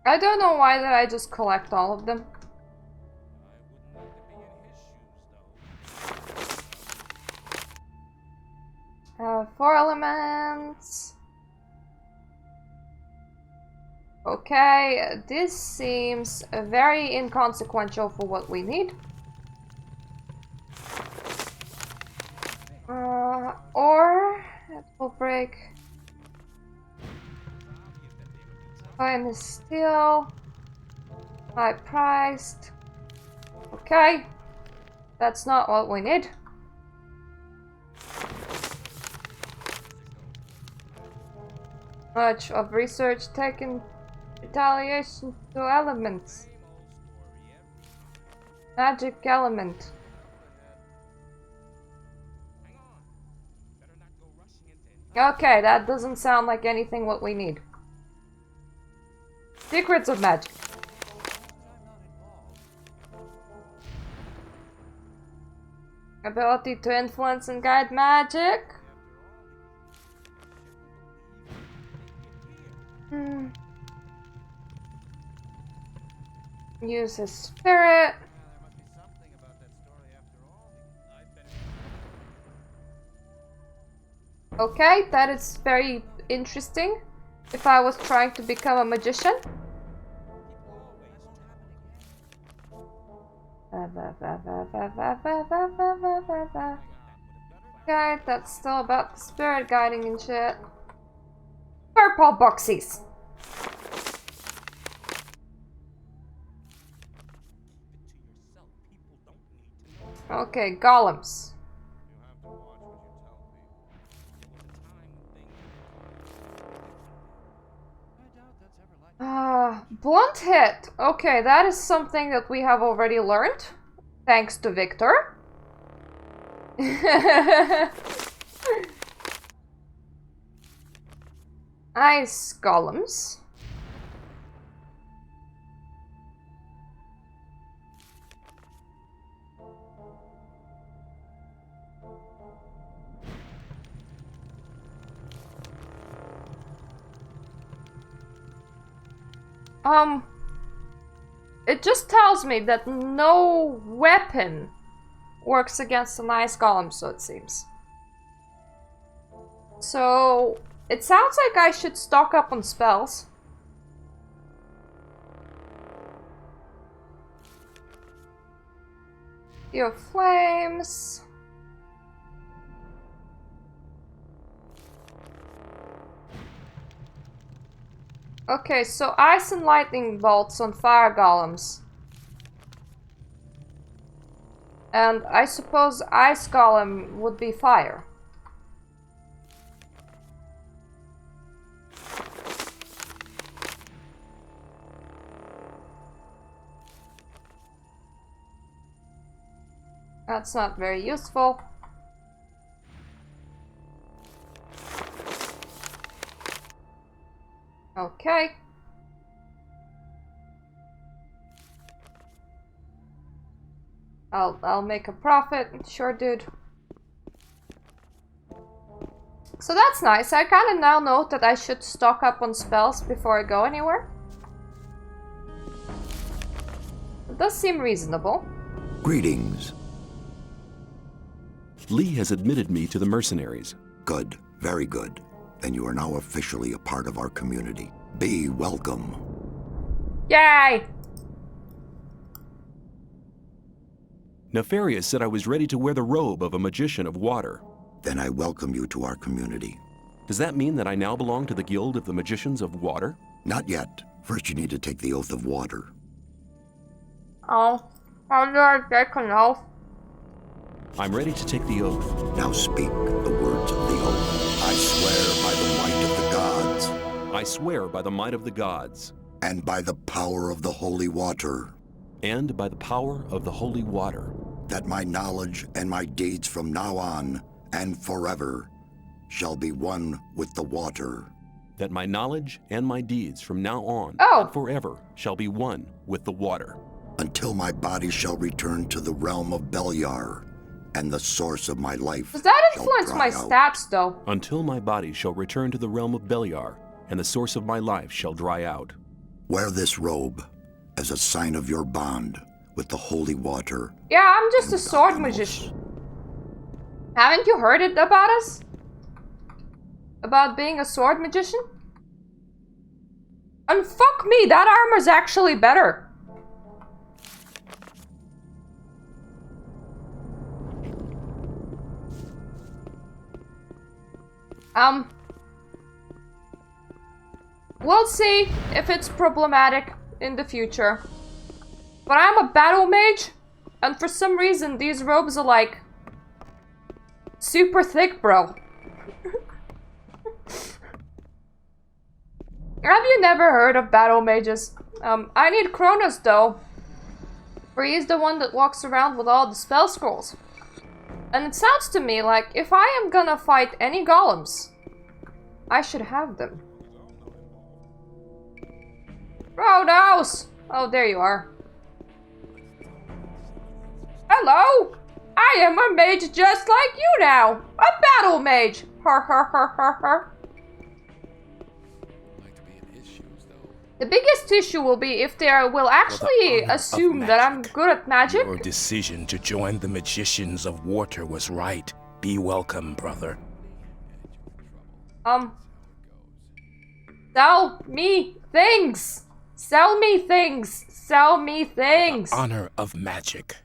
I don't know why did I just collect all of them. Four elements. Okay, this seems very inconsequential for what we need. Or it will break. Find the steel. High priced. Okay. That's not what we need. Much of research taken retaliation to elements. Magic element. Okay, that doesn't sound like anything what we need. Secrets of magic. Ability to influence and guide magic. Use his spirit. Okay, that is very interesting. If I was trying to become a magician. Okay, that's still about the spirit guiding and shit. Purple boxies. Okay, golems. Blunt hit. Okay, that is something that we have already learned. Thanks to Victor. Ice golems. It just tells me that no weapon works against an ice golem, so it seems. So, it sounds like I should stock up on spells. Your flames. Okay, so ice and lightning bolts on fire golems. And I suppose ice golem would be fire. That's not very useful. Okay. I'll make a profit. Sure, dude. So that's nice. I kind of now know that I should stock up on spells before I go anywhere. It does seem reasonable. Greetings. Lee has admitted me to the mercenaries. Good. Very good. Then you are now officially a part of our community. Be welcome. Yay! Nefarious said I was ready to wear the robe of a magician of water. Then I welcome you to our community. Does that mean that I now belong to the Guild of the Magicians of Water? Not yet. First you need to take the oath of water. Oh, how do I take an oath? I'm ready to take the oath. Now speak the words of the oath. I swear by the might of the gods. I swear by the might of the gods. And by the power of the holy water. And by the power of the holy water. That my knowledge and my deeds from now on and forever shall be one with the water. That my knowledge and my deeds from now on and forever shall be one with the water. Until my body shall return to the realm of Beliar, and the source of my life. Does that influence my stats, though? Until my body shall return to the realm of Beliar, and the source of my life shall dry out. Wear this robe as a sign of your bond with the holy water. Yeah, I'm just a sword magician. Haven't you heard it about us? About being a sword magician? And fuck me, that armor's actually better. We'll see if it's problematic in the future. But I'm a battle mage, and for some reason these robes are like super thick, bro. Have you never heard of battle mages? I need Kronos though, for he's the one that walks around with all the spell scrolls. And it sounds to me like if I am gonna fight any golems, I should have them. Kronos! Oh, there you are. Hello! I am a mage just like you now! A battle mage! Har har har har har. The biggest issue will be if they will actually assume that I'm good at magic. Your decision to join the Magicians of Water was right. Be welcome, brother. Sell me things! Sell me things! Sell me things! The honor of magic.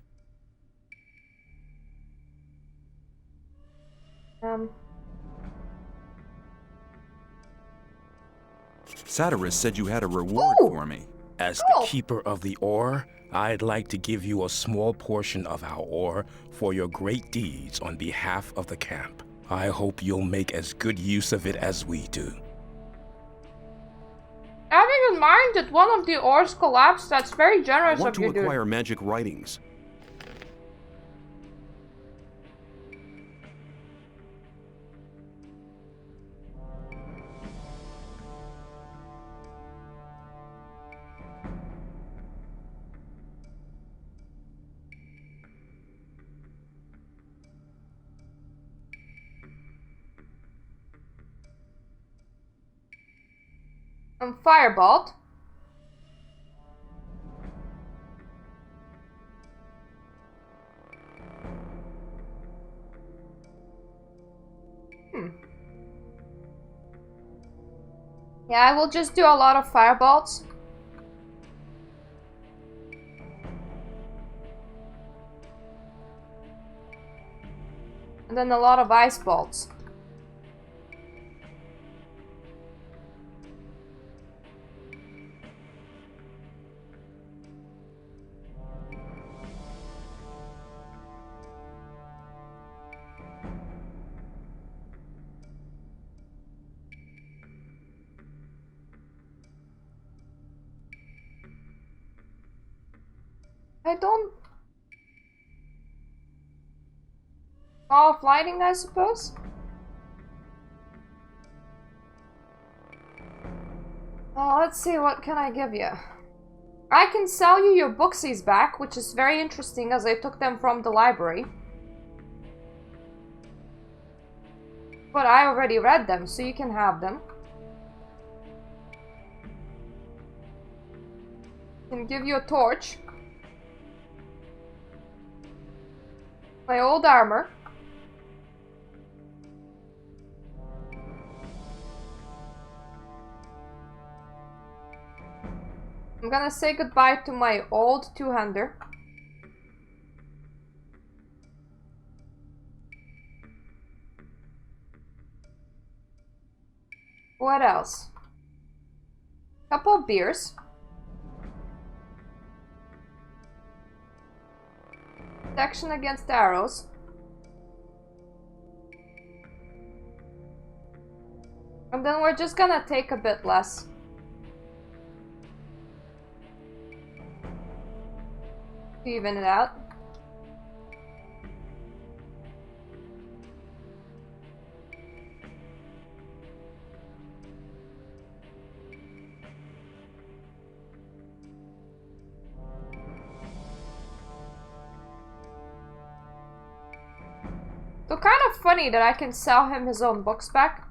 Satyrus said you had a reward for me. As the keeper of the ore, I'd like to give you a small portion of our ore for your great deeds on behalf of the camp. I hope you'll make as good use of it as we do. Having a didn't mind that one of the ores collapsed. That's very I generous want of you, to dude. acquire magic writings. Firebolt. Yeah, I will just do a lot of firebolts. And then a lot of ice bolts. I don't... Off lighting, I suppose? Let's see, what can I give you? I can sell you your booksies back, which is very interesting as I took them from the library. But I already read them, so you can have them. Can give you a torch. My old armor. I'm gonna say goodbye to my old two-hander. What else? Couple of beers. Protection against arrows. And then we're just gonna take a bit less. To even it out. So kind of funny that I can sell him his own books back.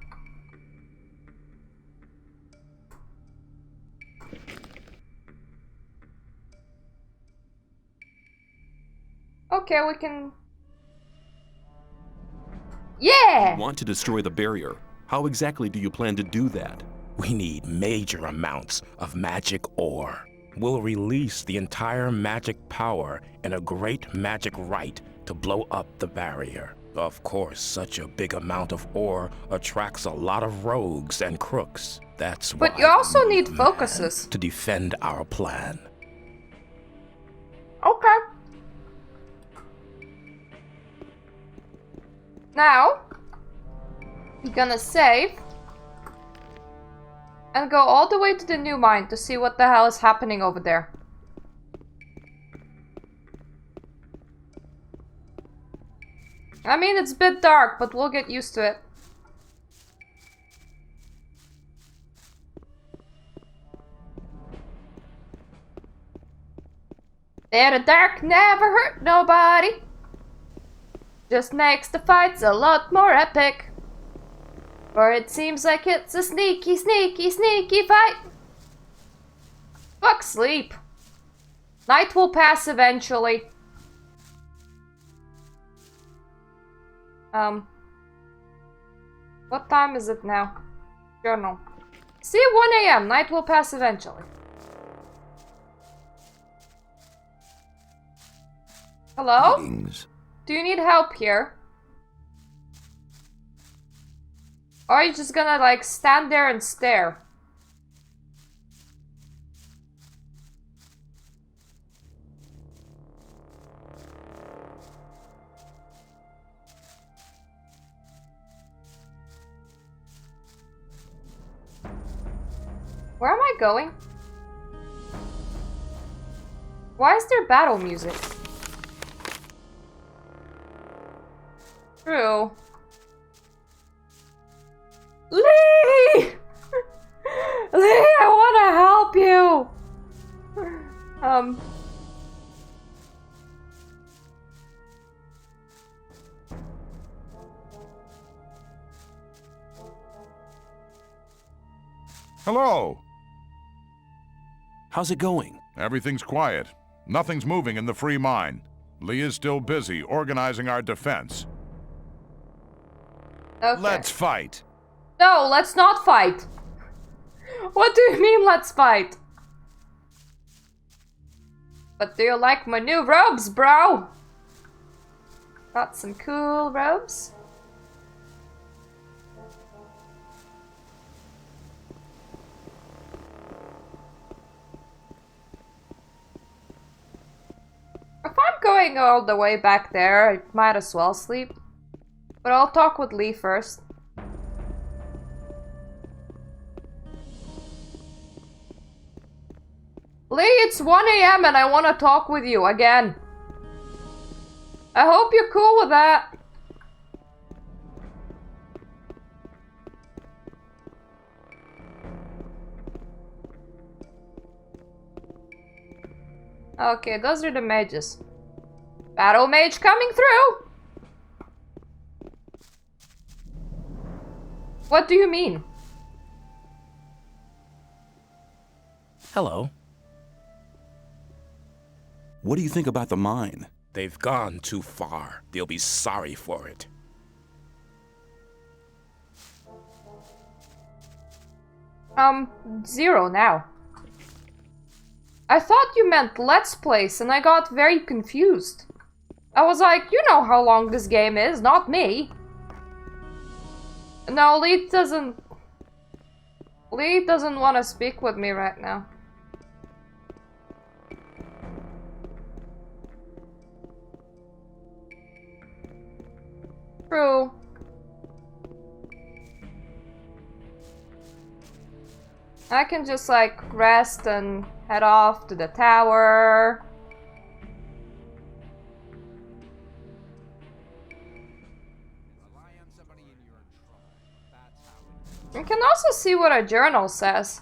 Okay, we can... Yeah! You want to destroy the barrier. How exactly do you plan to do that? We need major amounts of magic ore. We'll release the entire magic power in a great magic rite to blow up the barrier. Of course, such a big amount of ore attracts a lot of rogues and crooks. That's why But you also we need man focuses. to defend our plan. Okay. Now, we're gonna save and go all the way to the new mine to see what the hell is happening over there. I mean, it's a bit dark, but we'll get used to it. Yeah, the dark never hurt nobody. Just makes the fights a lot more epic. For it seems like it's a sneaky, sneaky, sneaky fight. Fuck sleep. Night will pass eventually. What time is it now? Journal. See, 1 AM. Night will pass eventually. Hello? Greetings. Do you need help here? Or are you just gonna, like, stand there and stare? Where am I going? Why is there battle music? True. Lee! Lee, I wanna help you! Hello! How's it going? Everything's quiet. Nothing's moving in the free mine. Lee is still busy organizing our defense. Okay. Let's fight! No, let's not fight! What do you mean, let's fight? But do you like my new robes, bro? Got some cool robes. If I'm going all the way back there, I might as well sleep. But I'll talk with Lee first. Lee, it's 1 AM and I want to talk with you again. I hope you're cool with that. Okay, those are the mages. Battle mage coming through! What do you mean? Hello. What do you think about the mine? They've gone too far. They'll be sorry for it. Zero now. I thought you meant Let's Place and I got very confused. I was like, you know how long this game is, not me. No, Lee doesn't want to speak with me right now. True. I can just like rest and head off to the tower. You can also see what a journal says.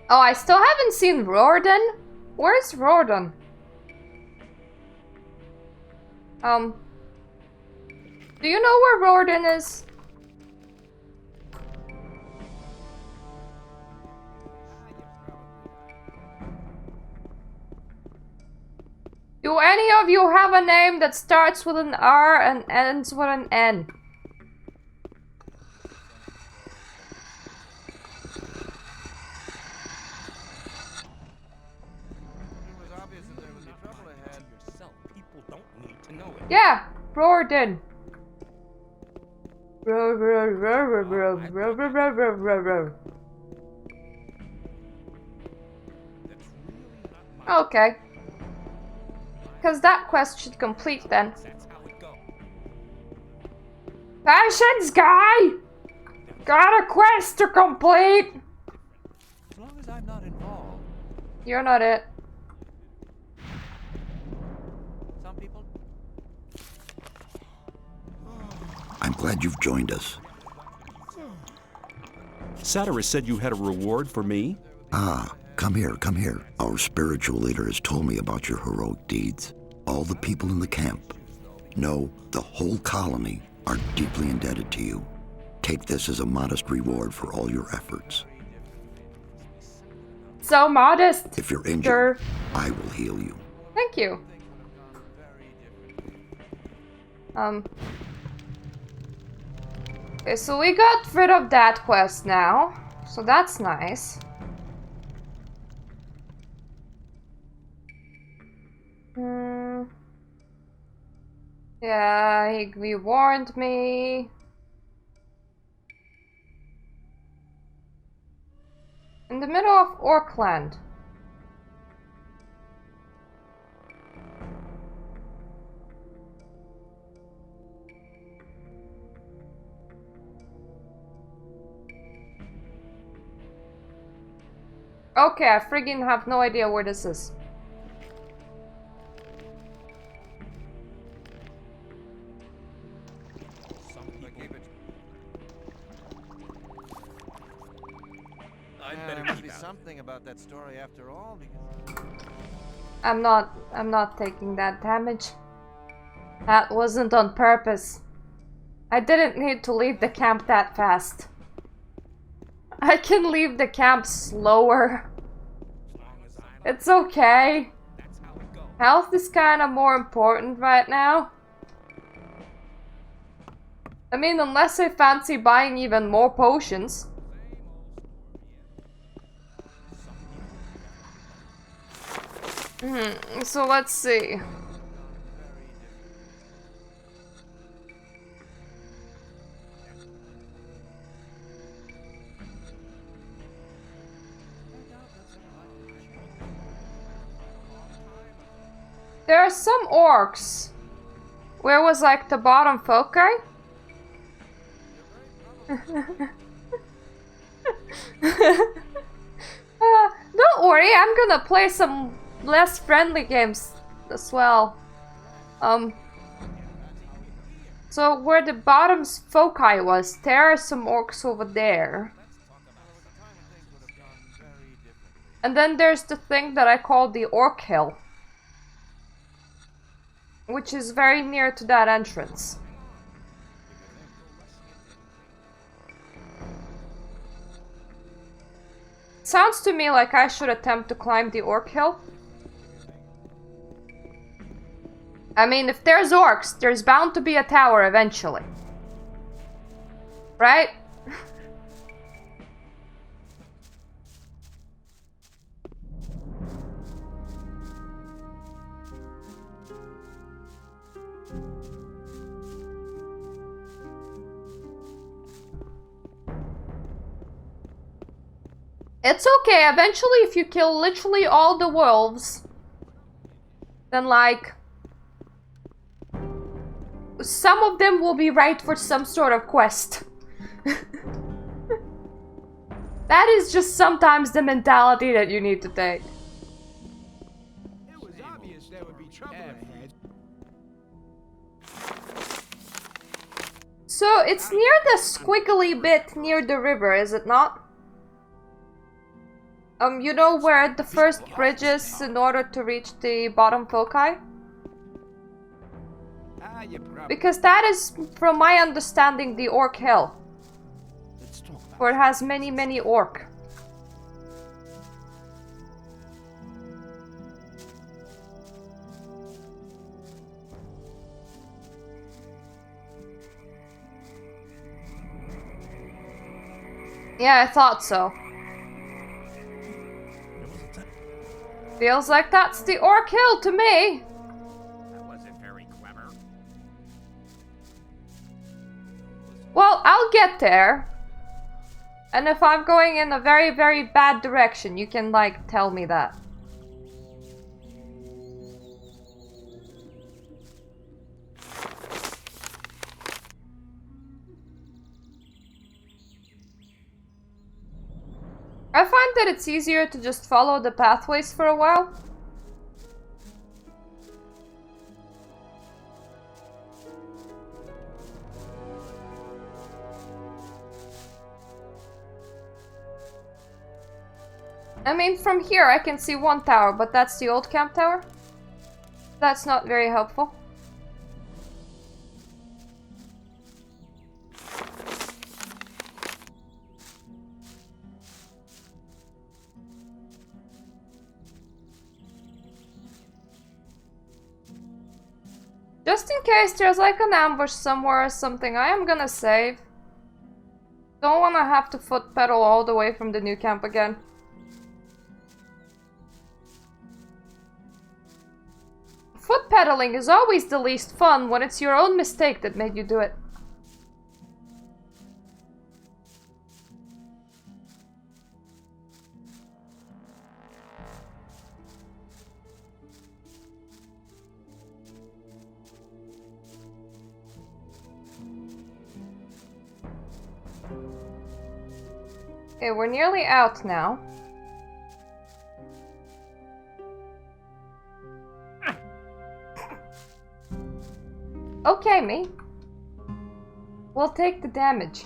Oh, I still haven't seen Rorden. Where's Rorden? Do you know where Rorden is? Do any of you have a name that starts with an R and ends with an N? Yeah, Rorden. Okay. Because that quest should complete then. Patience, guy! Got a quest to complete! As long as I'm not involved. You're not it. Some people... I'm glad you've joined us. Satyrus said you had a reward for me? Ah, come here, come here. Our spiritual leader has told me about your heroic deeds. All the people in the camp, no, the whole colony, are deeply indebted to you. Take this as a modest reward for all your efforts. So modest. If you're injured, Sure. I will heal you. Thank you. Okay, so we got rid of that quest now. So that's nice. Yeah, he warned me. In the middle of Orkland. Okay, I friggin' have no idea where this is. There must be something about that story after all, because... I'm not taking that damage. That wasn't on purpose. I didn't need to leave the camp that fast. I can leave the camp slower. It's okay. Health is kinda more important right now. I mean, unless I fancy buying even more potions. So let's see. There are some orcs. Where was like the bottom foci? Don't worry, I'm gonna play some less friendly games as well. So where the bottom's foci was, there are some orcs over there. And then there's the thing that I call the Orc Hill, which is very near to that entrance. Sounds to me like I should attempt to climb the Orc Hill. I mean, if there's orcs, there's bound to be a tower eventually. Right? It's okay, eventually if you kill literally all the wolves, then like... some of them will be right for some sort of quest. That is just sometimes the mentality that you need to take. It was obvious there would be trouble ahead. So it's near the squiggly bit near the river, is it not? You know where the first bridge is in order to reach the bottom foci? Because that is, from my understanding, the Orc Hill. Where it has many orc. Yeah, I thought so. Feels like that's the Orc Hill to me. That wasn't very clever. Well, I'll get there. And if I'm going in a very bad direction, you can, like, tell me that. I find that it's easier to just follow the pathways for a while. I mean, from here I can see one tower, but that's the old camp tower. That's not very helpful. Just in case there's like an ambush somewhere or something, I am gonna save. Don't wanna have to foot pedal all the way from the new camp again. Foot pedaling is always the least fun when it's your own mistake that made you do it. Okay, we're nearly out now. okay, me. We'll take the damage.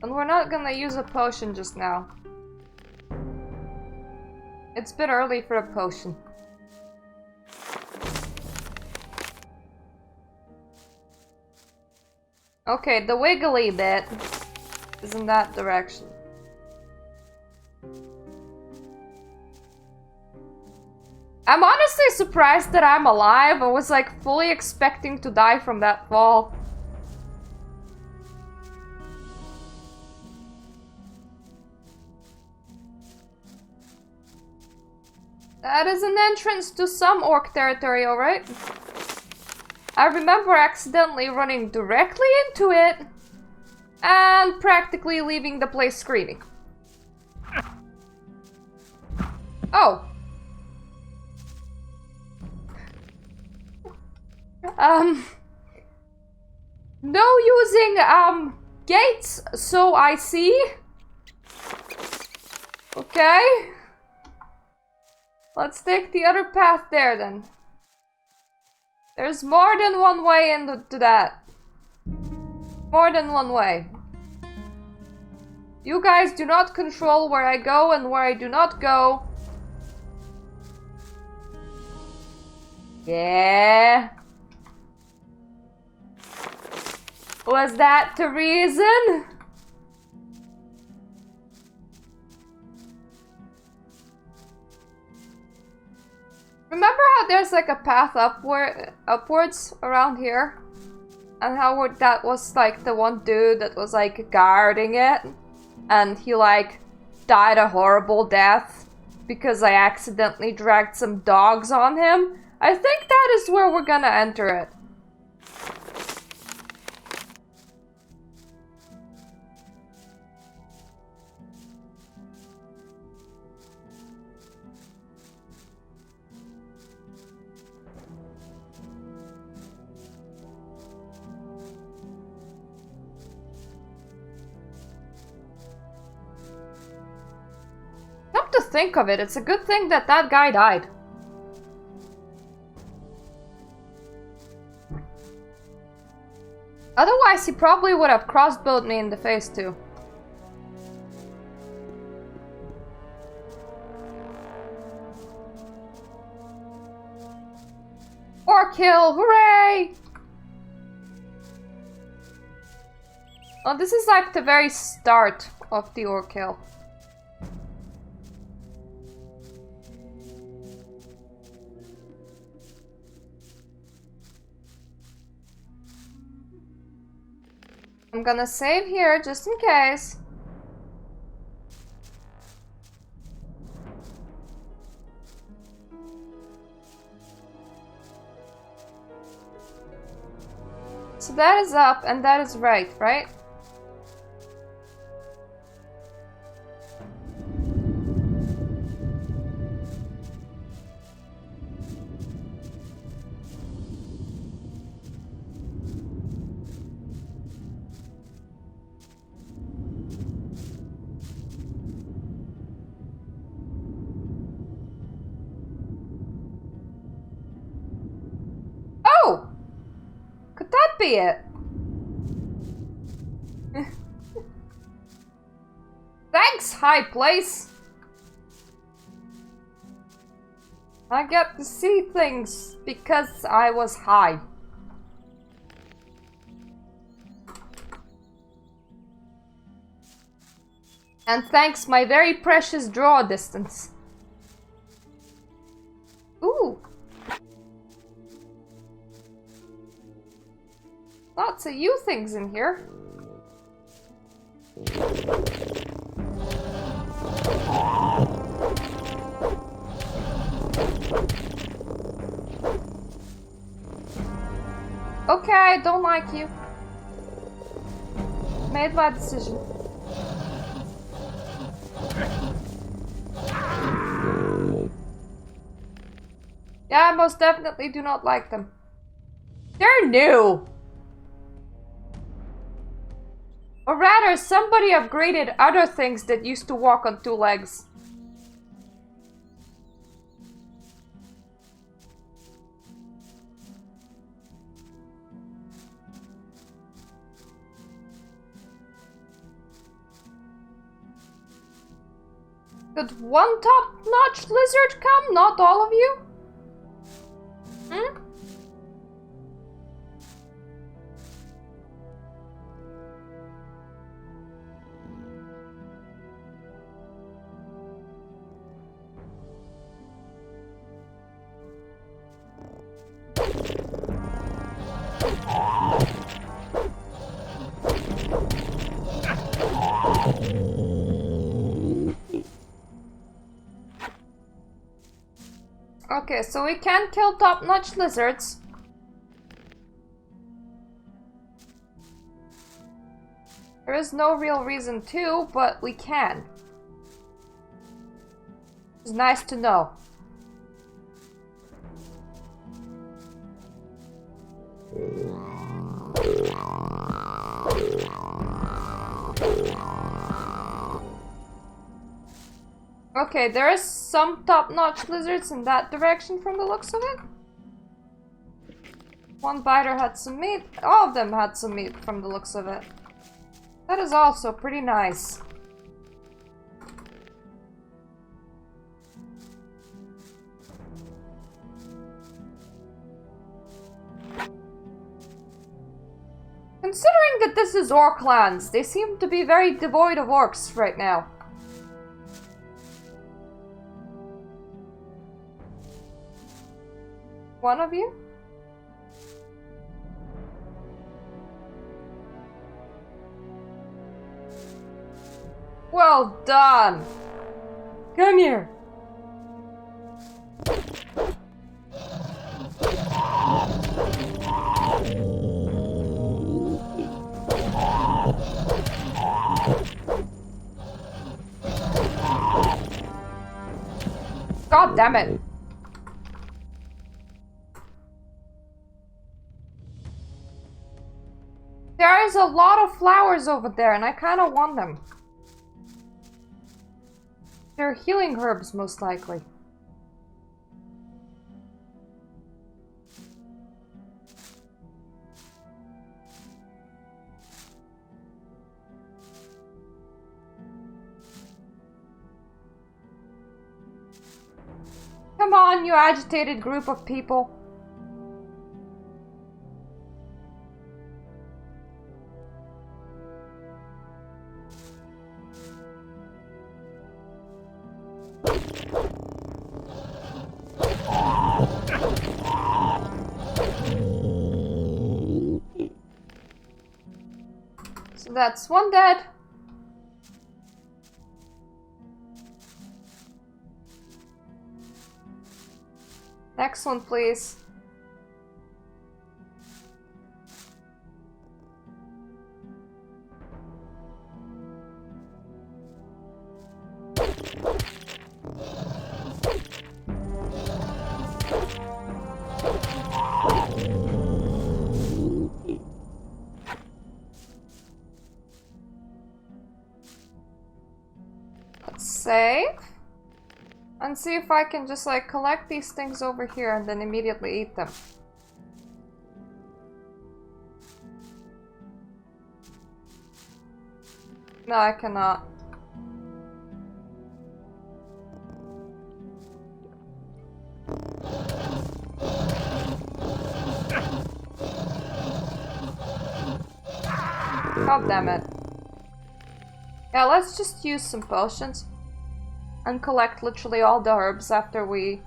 And we're not gonna use a potion just now. It's a bit early for a potion. Okay, the wiggly bit is in that direction. I'm honestly surprised that I'm alive. I was like fully expecting to die from that fall. That is an entrance to some orc territory, alright? I remember accidentally running directly into it and practically leaving the place screaming. Oh. No using, gates, so I see. Okay. Let's take the other path there, then. There's more than one way into that. More than one way. You guys do not control where I go and where I do not go. Yeah. Was that the reason? Remember how there's like a path upwards around here? And how that was like the one dude that was like guarding it? And he like died a horrible death because I accidentally dragged some dogs on him? I think that is where we're gonna enter it. Come to think of it, it's a good thing that that guy died. Otherwise, he probably would have crossbowed me in the face too. Or kill, hooray! Oh, this is like the very start of the orc kill. I'm gonna save here just in case. So that is up and that is right? Oh! Could that be it? Thanks, high place! I get to see things because I was high. And thanks my very precious draw distance. Ooh! Lots of you things in here. Okay, I don't like you. Made my decision. Yeah, I most definitely do not like them. They're new! Or rather, somebody upgraded other things that used to walk on two legs. Could one top-notch lizard come? Not all of you? Hmm? Okay, so we can't kill top-notch lizards. There is no real reason to, but we can. It's nice to know. Okay, there is some top-notch lizards in that direction from the looks of it. One biter had some meat. All of them had some meat from the looks of it. That is also pretty nice. Considering that this is orc lands, they seem to be very devoid of orcs right now. One of you? Well done! Come here! God damn it! There is a lot of flowers over there, and I kind of want them. They're healing herbs, most likely. Come on, you agitated group of people. So that's one dead. Next one, please. Let's save. And see if I can just like collect these things over here and then immediately eat them. No, I cannot. God damn it. Yeah, let's just use some potions. And collect literally all the herbs after we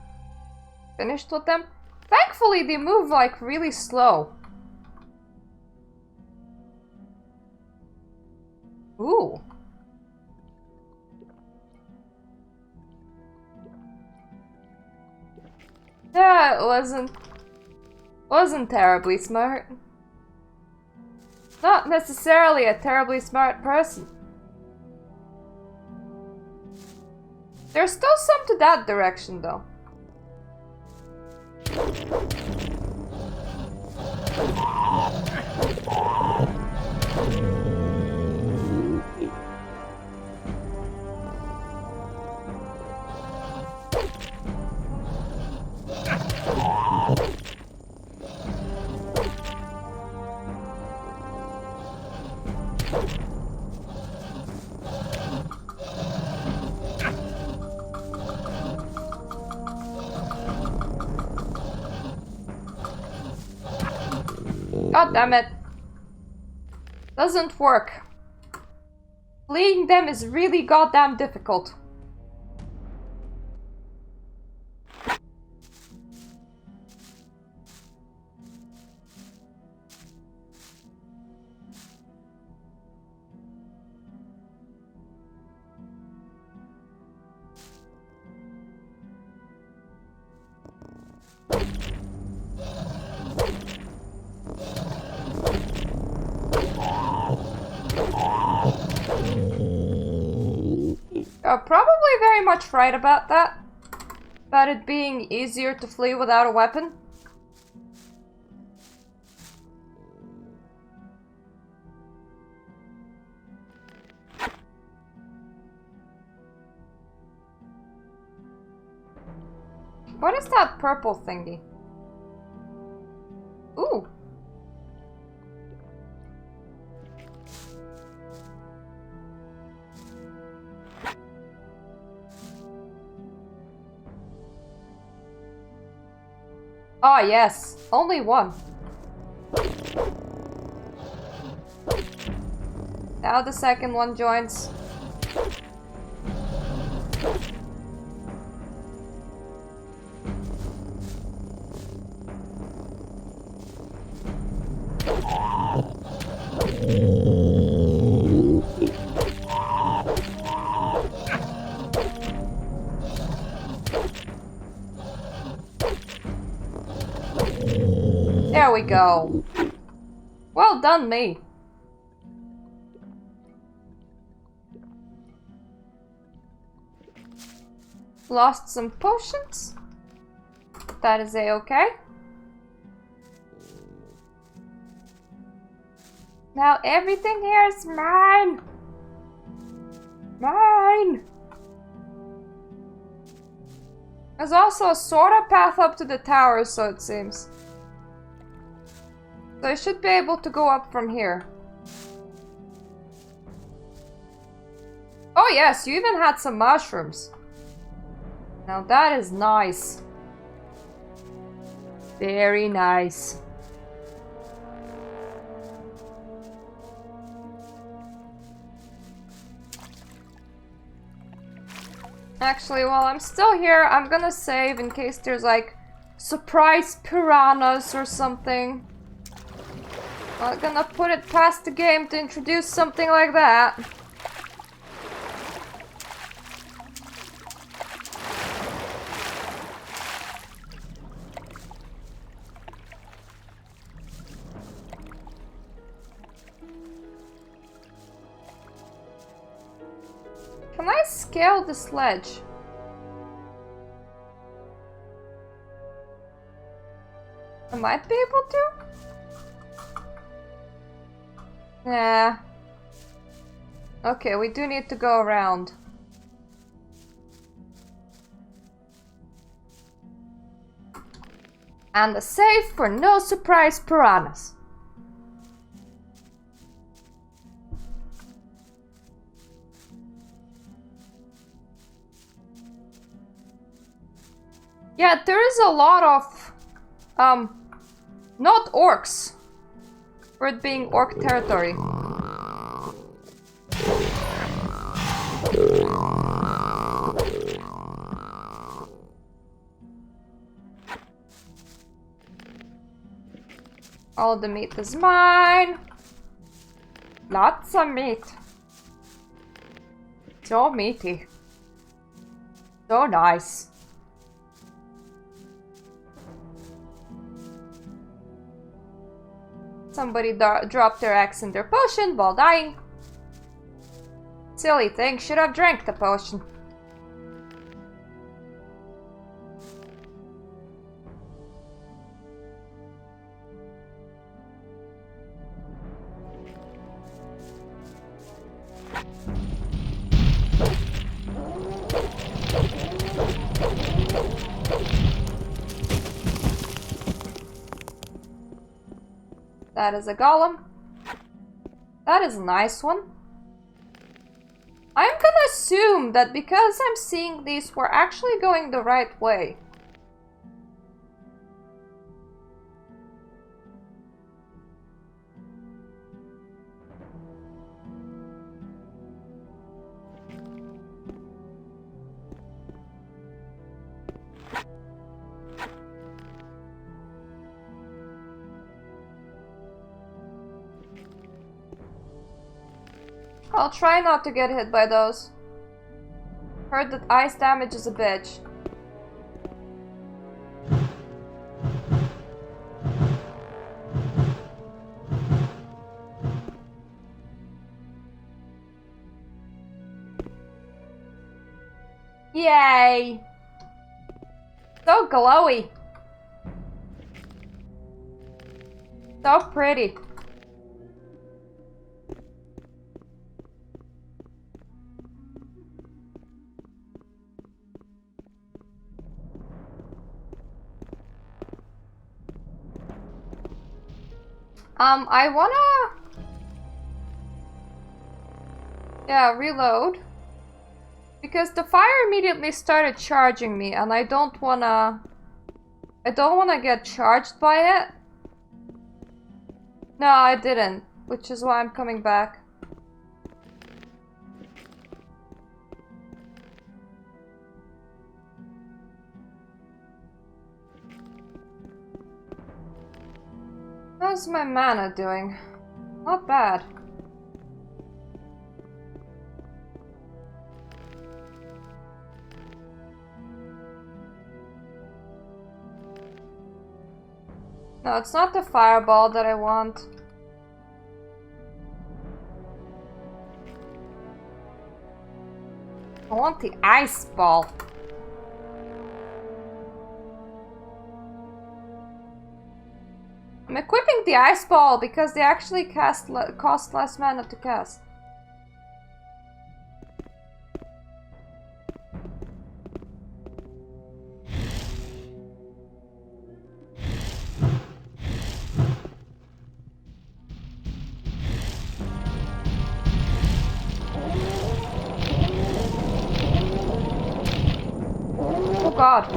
finished with them. Thankfully, they move like really slow. Ooh. Yeah, it wasn't terribly smart. Not necessarily a terribly smart person. There's still some to that direction, though. God damn it. Doesn't work. Fleeing them is really goddamn difficult. You're probably very much right about that. About it being easier to flee without a weapon. What is that purple thingy? Ooh. Ah, yes. Only one. Now the second one joins. There we go. Well done, me. Lost some potions. That is a-okay. Now everything here is mine. Mine. There's also a sort of path up to the tower, so it seems. So I should be able to go up from here. Oh yes, you even had some mushrooms. Now that is nice. Very nice. Actually, while I'm still here, I'm gonna save in case there's like surprise piranhas or something. Not gonna put it past the game to introduce something like that. Can I scale the sledge? I might be able to? Yeah. Okay, we do need to go around. And a save for no surprise piranhas. Yeah, there is a lot of not orcs. For it being orc territory. All the meat is mine. Lots of meat. So meaty. So nice. Somebody dropped their axe in their potion while dying. Silly thing, should have drank the potion. That is a golem. That is a nice one. I'm gonna assume that because I'm seeing these, we're actually going the right way. I'll try not to get hit by those. Heard that ice damage is a bitch. Yay! So glowy. So pretty. I wanna... Yeah, reload. Because the fire immediately started charging me and I don't wanna get charged by it. No, I didn't, which is why I'm coming back. How's my mana doing? Not bad. No, it's not the fireball that I want. I want the ice ball. I'm equipping the ice ball because they actually cost less mana to cast. Oh god.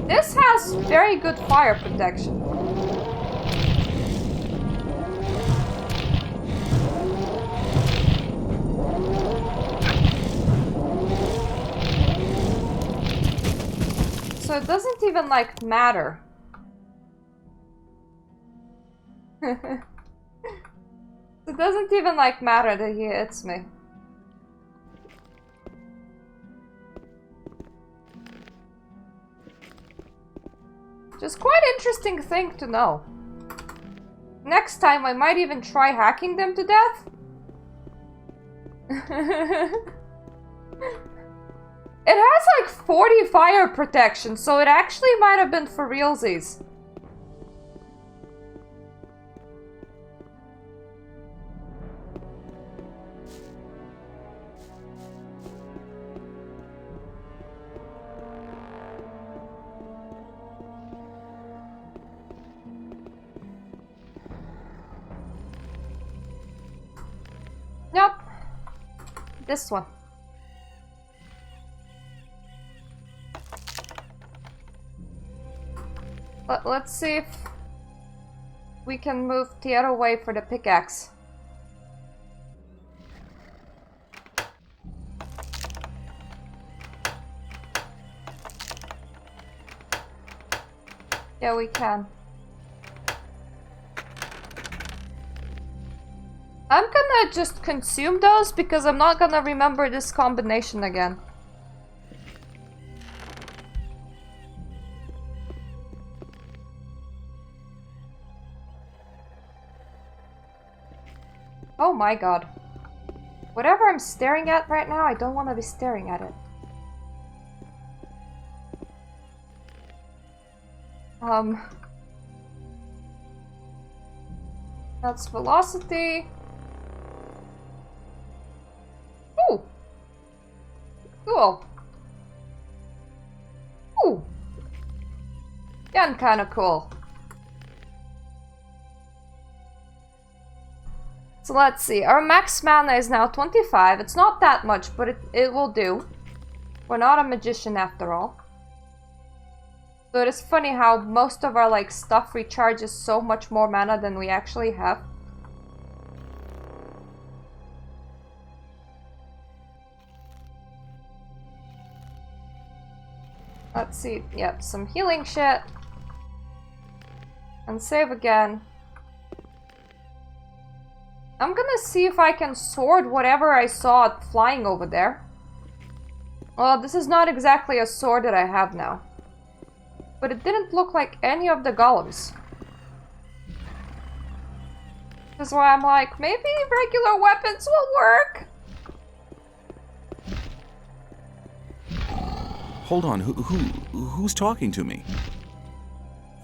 This has very good fire protection. So it doesn't even like matter. It doesn't even like matter that he hits me. Just quite interesting thing to know. Next time I might even try hacking them to death. It has like 40 fire protection, so it actually might have been for realsies. Nope. This one. Let's see if we can move the other way for the pickaxe. Yeah, we can. I'm gonna just consume those because I'm not gonna remember this combination again. Oh my god. Whatever I'm staring at right now, I don't want to be staring at it. That's velocity. Ooh. Cool. Ooh. Again, kind of cool. So let's see, our max mana is now 25. It's not that much, but it will do. We're not a magician after all. So it is funny how most of our like stuff recharges so much more mana than we actually have. Let's see. Yep, some healing shit. And save again. I'm gonna see if I can sword whatever I saw flying over there. Well, this is not exactly a sword that I have now. But it didn't look like any of the golems. That's why I'm like, maybe regular weapons will work. Hold on, who's talking to me?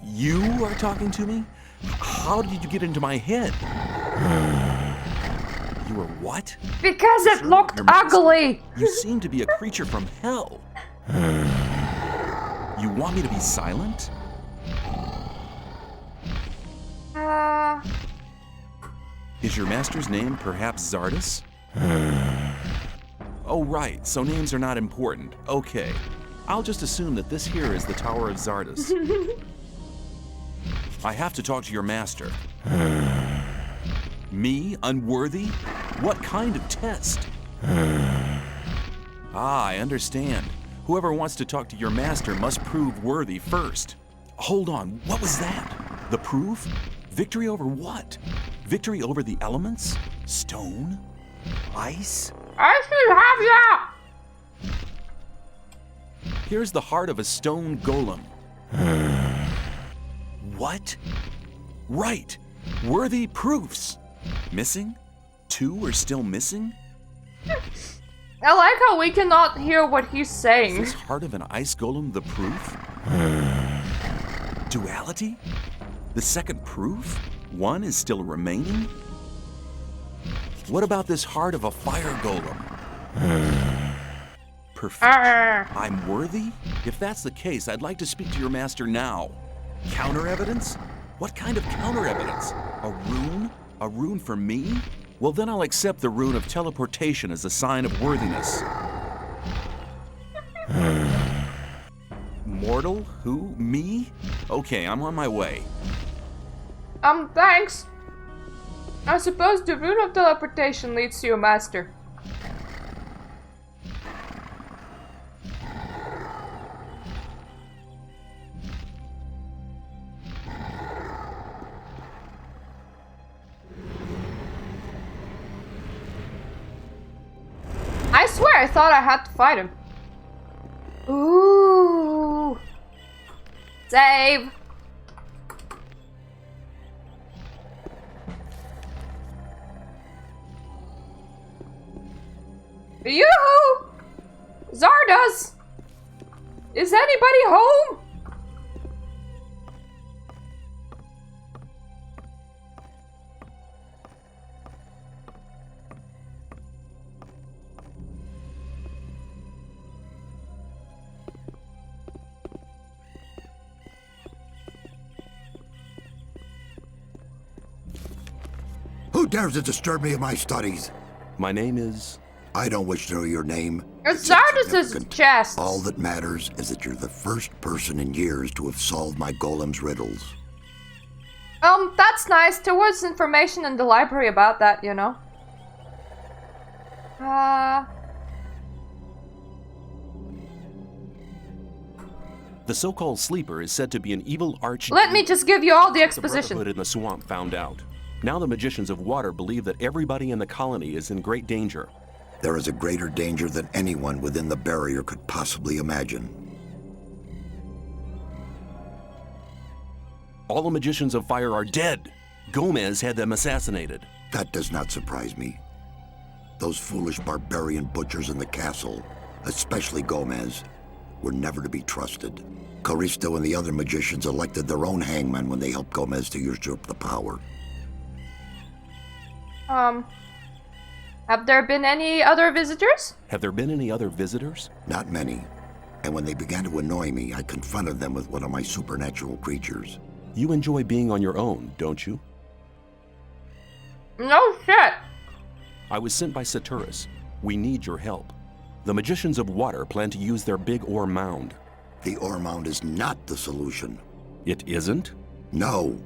You are talking to me? How did you get into my head? You were what? Because it looked ugly! You seem to be a creature from hell. You want me to be silent? Is your master's name perhaps Zardus? Oh, right, so names are not important. Okay. I'll just assume that this here is the Tower of Zardus. I have to talk to your master. Me? Unworthy? What kind of test? I understand. Whoever wants to talk to your master must prove worthy first. Hold on, what was that? The proof? Victory over what? Victory over the elements? Stone? Ice? I should have that! Here's the heart of a stone golem. What? Right! Worthy proofs! Missing? 2 are still missing? I like how we cannot hear what he's saying. Is this heart of an ice golem the proof? Duality? The second proof? 1 is still remaining? What about this heart of a fire golem? Perfection. I'm worthy? If that's the case, I'd like to speak to your master now. Counter evidence? What kind of counter evidence? A rune? A rune for me? Well, then I'll accept the rune of teleportation as a sign of worthiness. Mortal? Who? Me? Okay, I'm on my way. Thanks. I suppose the rune of teleportation leads to your master. I swear I thought I had to fight him. Ooh. Save. Yoo-hoo! Zardas! Is anybody home? Who dares to disturb me in my studies? My name is... I don't wish to know your name. It's Zardus' chest. All that matters is that you're the first person in years to have solved my golem's riddles. That's nice. There was information in the library about that, you know. The so-called sleeper is said to be an evil arch... Let me just give you all the The exposition. Brotherhood in the swamp found out. Now the magicians of water believe that everybody in the colony is in great danger. There is a greater danger than anyone within the barrier could possibly imagine. All the magicians of fire are dead. Gomez had them assassinated. That does not surprise me. Those foolish barbarian butchers in the castle, especially Gomez, were never to be trusted. Caristo and the other magicians elected their own hangman when they helped Gomez to usurp the power. Have there been any other visitors? Have there been any other visitors? Not many. And when they began to annoy me, I confronted them with one of my supernatural creatures. You enjoy being on your own, don't you? No shit. I was sent by Saturus. We need your help. The magicians of water plan to use their big ore mound. The ore mound is not the solution. It isn't? No.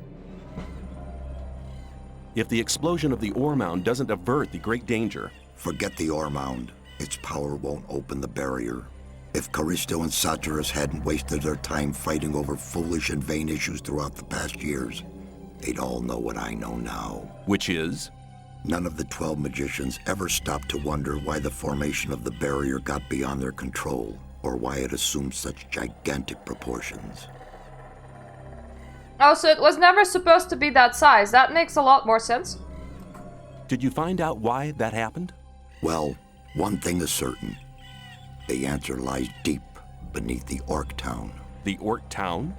If the explosion of the ore mound doesn't avert the great danger... Forget the ore mound. Its power won't open the barrier. If Callisto and Satyrus hadn't wasted their time fighting over foolish and vain issues throughout the past years, they'd all know what I know now. Which is? None of the 12 magicians ever stopped to wonder why the formation of the barrier got beyond their control, or why it assumed such gigantic proportions. Oh, so it was never supposed to be that size. That makes a lot more sense. Did you find out why that happened? Well, one thing is certain. The answer lies deep beneath the Orc town. The Orc town?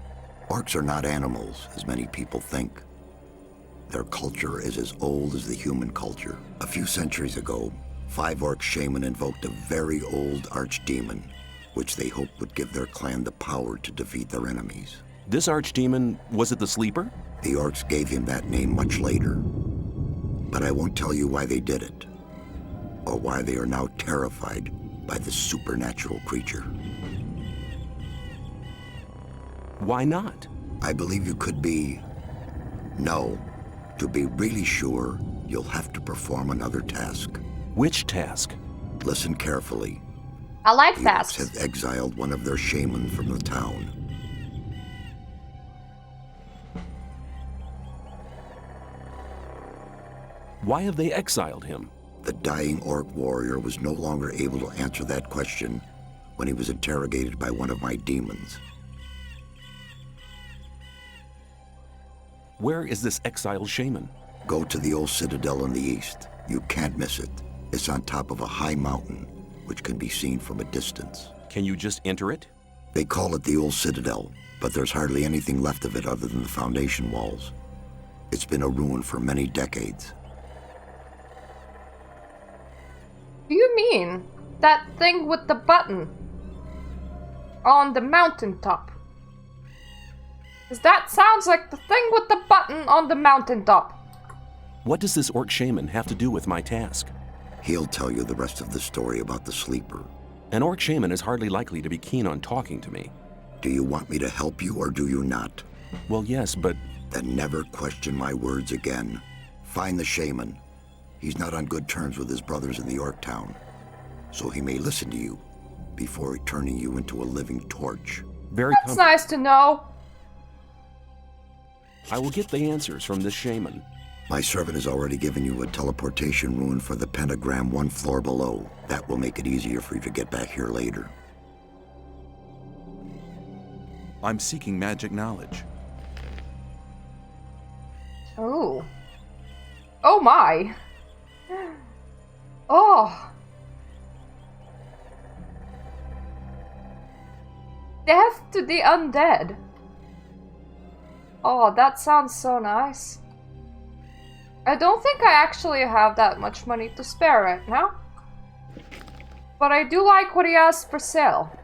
Orcs are not animals, as many people think. Their culture is as old as the human culture. A few centuries ago, 5 Orc shaman invoked a very old archdemon, which they hoped would give their clan the power to defeat their enemies. This archdemon, was it the Sleeper? The Orcs gave him that name much later. But I won't tell you why they did it, or why they are now terrified by this supernatural creature. Why not? I believe you could be... No. To be really sure, you'll have to perform another task. Which task? Listen carefully. I like The tasks. Orcs have exiled one of their shamans from the town. Why have they exiled him? The dying Orc warrior was no longer able to answer that question when he was interrogated by one of my demons. Where is this exiled shaman? Go to the old citadel in the east. You can't miss it. It's on top of a high mountain, which can be seen from a distance. Can you just enter it? They call it the old citadel, but there's hardly anything left of it other than the foundation walls. It's been a ruin for many decades. Do you mean that thing with the button on the mountaintop? 'Cause that sounds like the thing with the button on the mountaintop. What does this Orc shaman have to do with my task? He'll tell you the rest of the story about the Sleeper. An Orc shaman is hardly likely to be keen on talking to me. Do you want me to help you or do you not? Well, yes, but... Then never question my words again. Find the shaman. He's not on good terms with his brothers in the Orc town, so he may listen to you before turning you into a living torch. That's nice to know. I will get the answers from this shaman. My servant has already given you a teleportation rune for the pentagram 1 floor below. That will make it easier for you to get back here later. I'm seeking magic knowledge. Oh. Oh my. Oh. Death to the undead. Oh, that sounds so nice. I don't think I actually have that much money to spare right now. But I do like what he has for sale.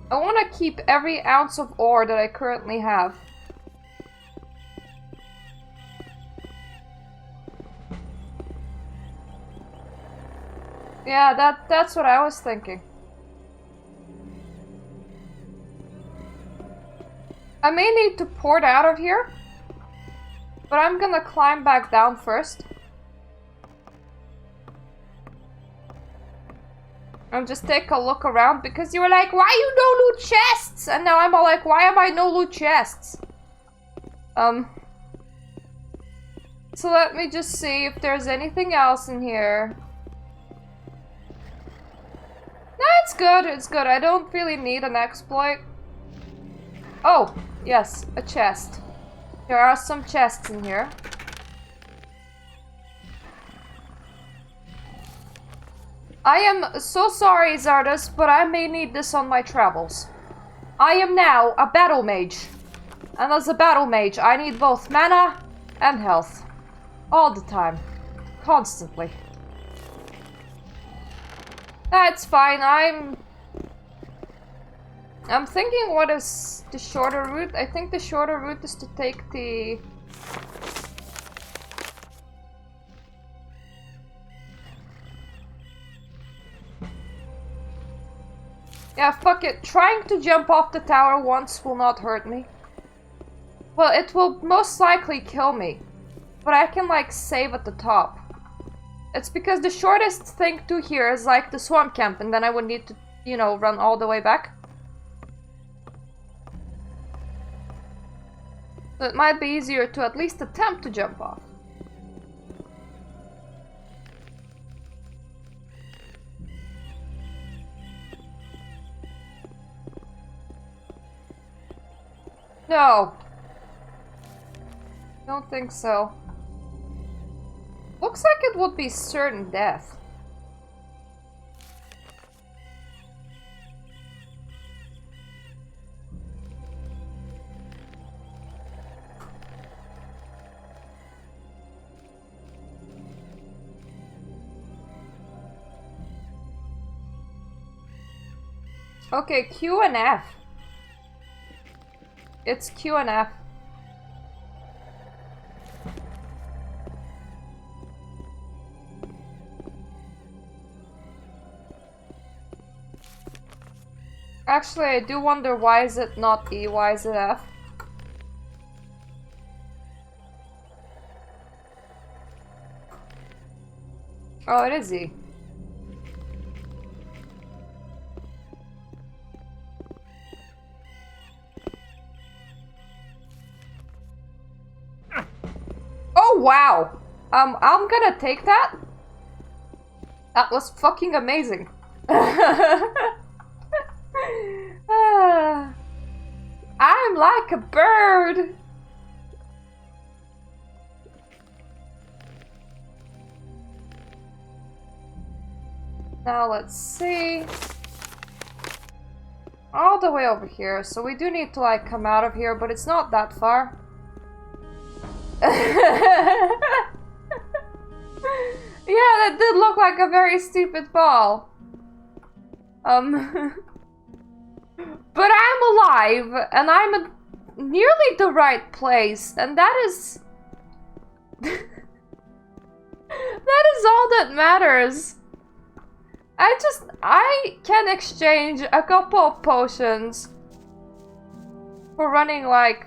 I want to keep every ounce of ore that I currently have. Yeah, that's what I was thinking. I may need to port out of here, but I'm gonna climb back down first. And just take a look around because you were like, why you no loot chests? And now I'm all like, why am I no loot chests? So let me just see if there's anything else in here. No, it's good, it's good. I don't really need an exploit. Oh, yes, a chest. There are some chests in here. I am so sorry, Zardas, but I may need this on my travels. I am now a battle mage. And as a battle mage, I need both mana and health. All the time. Constantly. That's fine, I'm thinking what is the shorter route. I think the shorter route is to take the... Yeah, fuck it. Trying to jump off the tower once will not hurt me. Well, it will most likely kill me. But I can, like, save at the top. It's because the shortest thing to here is like the swamp camp, and then I would need to, you know, run all the way back. So it might be easier to at least attempt to jump off. No. Don't think so. Looks like it would be certain death. Okay, Q and F. It's Q and F. Actually, I do wonder why is it not E, why is it F? Oh, it is E. Oh, wow! I'm gonna take that. That was fucking amazing. I'm like a bird. Now let's see. All the way over here, so we do need to like come out of here, but it's not that far. Yeah, that did look like a very stupid ball. But I'm alive, and I'm at nearly the right place, and that is... that is all that matters. I can exchange a couple of potions for running, like,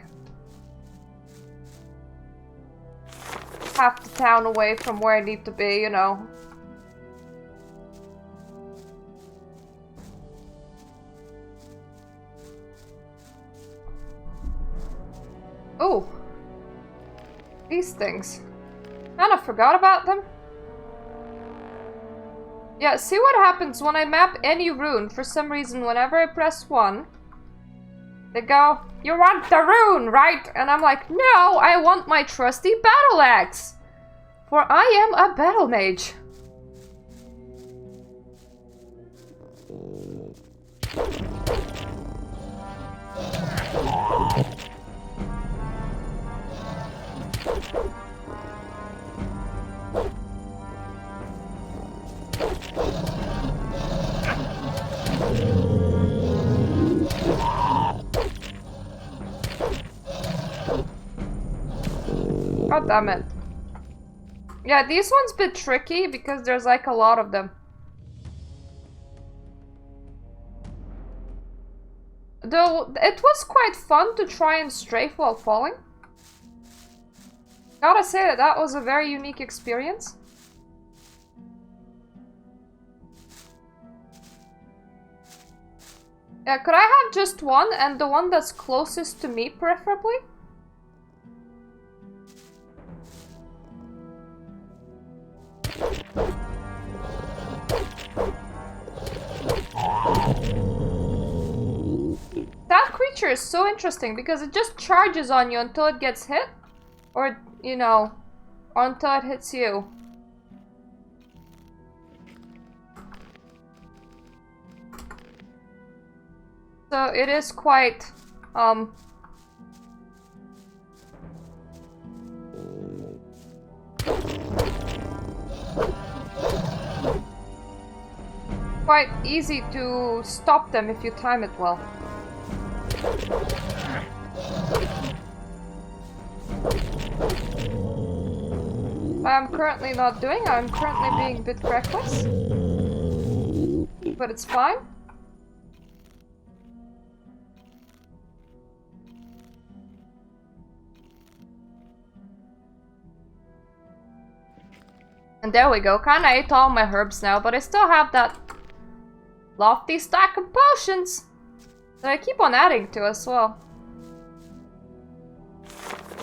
half the town away from where I need to be, you know. Oh, these things. Kinda forgot about them. Yeah, see what happens when I map any rune. For some reason, whenever I press 1, they go, "You want the rune, right?" And I'm like, "No, I want my trusty battle axe, for I am a battle mage." God damn it. Yeah, these ones a bit tricky because there's like a lot of them. Though it was quite fun to try and strafe while falling. Gotta say that that was a very unique experience. Yeah, could I have just one and the one that's closest to me preferably? That creature is so interesting because it just charges on you until it gets hit. Or, you know, until it hits you. So it is quite, quite easy to stop them if you time it well. I'm currently not doing, I'm currently being a bit reckless. But it's fine. And there we go. Kinda ate all my herbs now, but I still have that lofty stack of potions that I keep on adding to as well.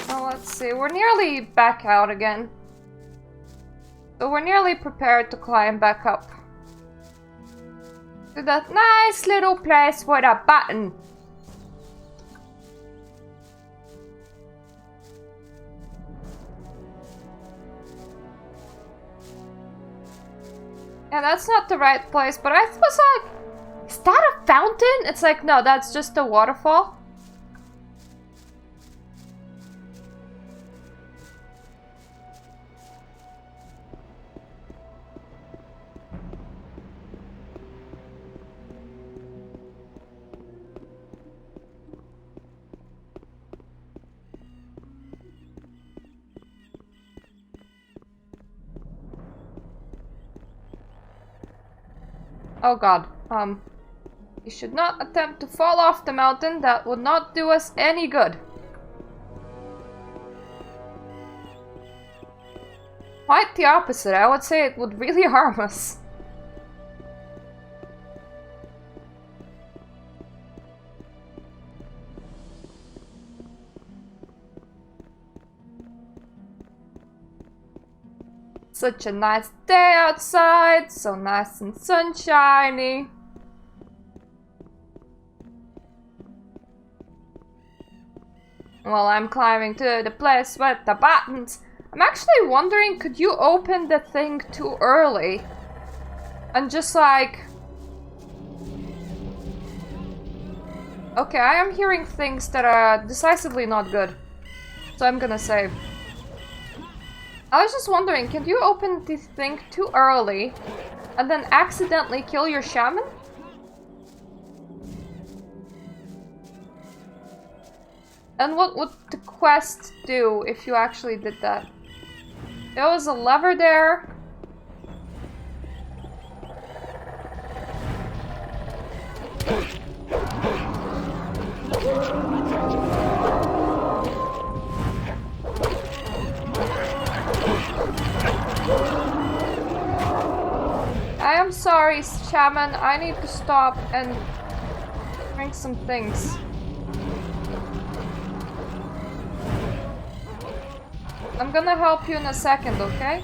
Well, let's see. We're nearly back out again. So we're nearly prepared to climb back up to that nice little place with a button. Yeah, that's not the right place, but I was like, is that a fountain? It's like, no, that's just a waterfall. Oh god, you should not attempt to fall off the mountain. That would not do us any good. Quite the opposite. I would say it would really harm us. Such a nice day outside, so nice and sunshiny. While I'm climbing to the place with the buttons, I'm actually wondering, could you open the thing too early? And just like... Okay, I am hearing things that are decisively not good. So I'm gonna save. I was just wondering, can you open this thing too early and then accidentally kill your shaman? And what would the quest do if you actually did that? There was a lever there. I am sorry, shaman. I need to stop and drink some things. I'm gonna help you in a second, okay?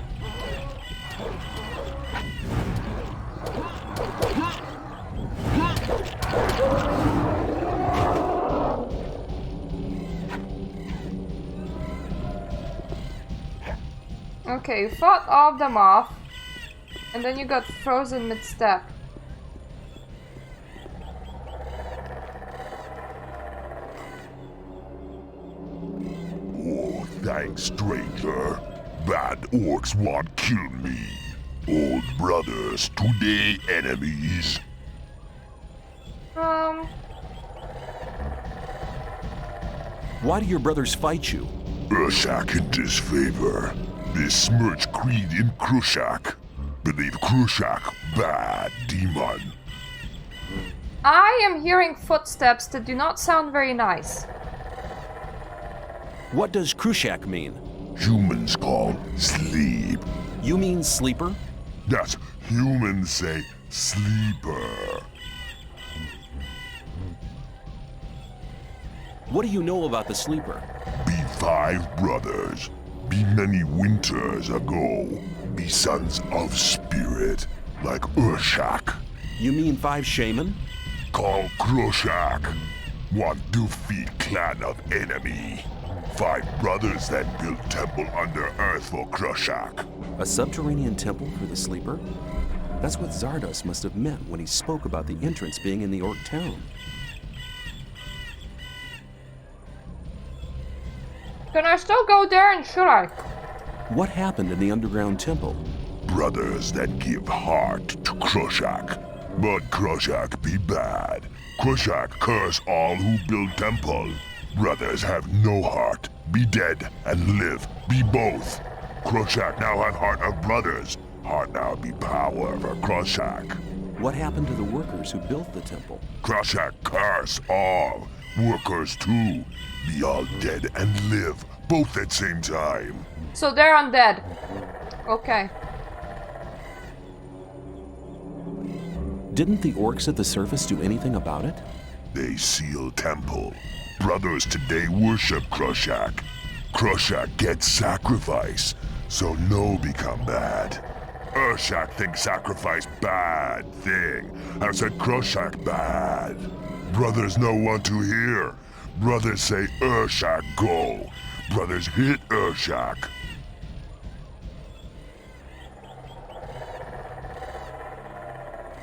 Okay, you fought all of them off. And then you got frozen mid-step. Oh, thanks, stranger. Bad orcs won't kill me. Old brothers, today enemies. Why do your brothers fight you? Urshak in disfavor. They smirch creed in Krushak. Believe Krushak bad demon. I am hearing footsteps that do not sound very nice. What does Krushak mean? Humans call sleep. You mean sleeper? That's humans say sleeper. What do you know about the sleeper? Be 5 brothers. Be many winters ago. Be sons of spirit, like Urshak. You mean 5 shaman? Call Krushak. One defeat clan of enemy. 5 brothers that built temple under earth for Krushak. A subterranean temple for the sleeper? That's what Zardos must have meant when he spoke about the entrance being in the orc town. Can I still go there and should I? What happened in the underground temple? Brothers that give heart to Krushak. But Krushak be bad. Krushak curse all who build temple. Brothers have no heart. Be dead and live. Be both. Krushak now have heart of brothers. Heart now be power for Krushak. What happened to the workers who built the temple? Krushak curse all. Workers too. Be all dead and live. Both at same time. So they're undead. Okay. Didn't the orcs at the surface do anything about it? They seal temple. Brothers today worship Krushak. Krushak gets sacrifice, so no become bad. Urshak think sacrifice bad thing. I said Krushak bad. Brothers no want to hear. Brothers say Urshak go. Brothers hit Urshak.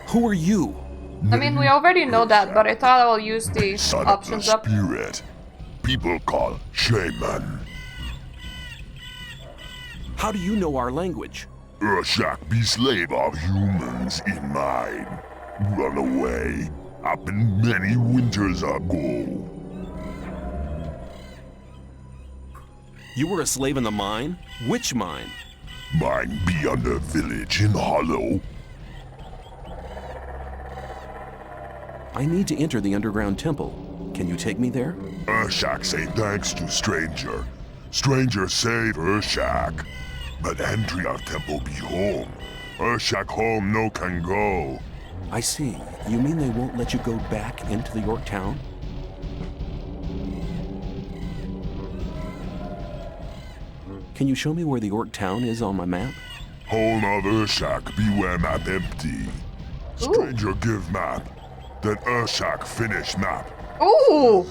Who are you? I mean, we already know that, but I thought I will use the Son options of up. the spirit. People call shaman. How do you know our language? Urshak be slave of humans in mine. Run away. Happened many winters ago. You were a slave in the mine? Which mine? Mine be under village in Hollow. I need to enter the underground temple. Can you take me there? Urshak say thanks to stranger. Stranger save Urshak. But entry of temple be home. Urshak home no can go. I see. You mean they won't let you go back into the York town? Can you show me where the York town is on my map? Home of Urshak beware map empty. Stranger give map. Then Urshak finish map. Ooh!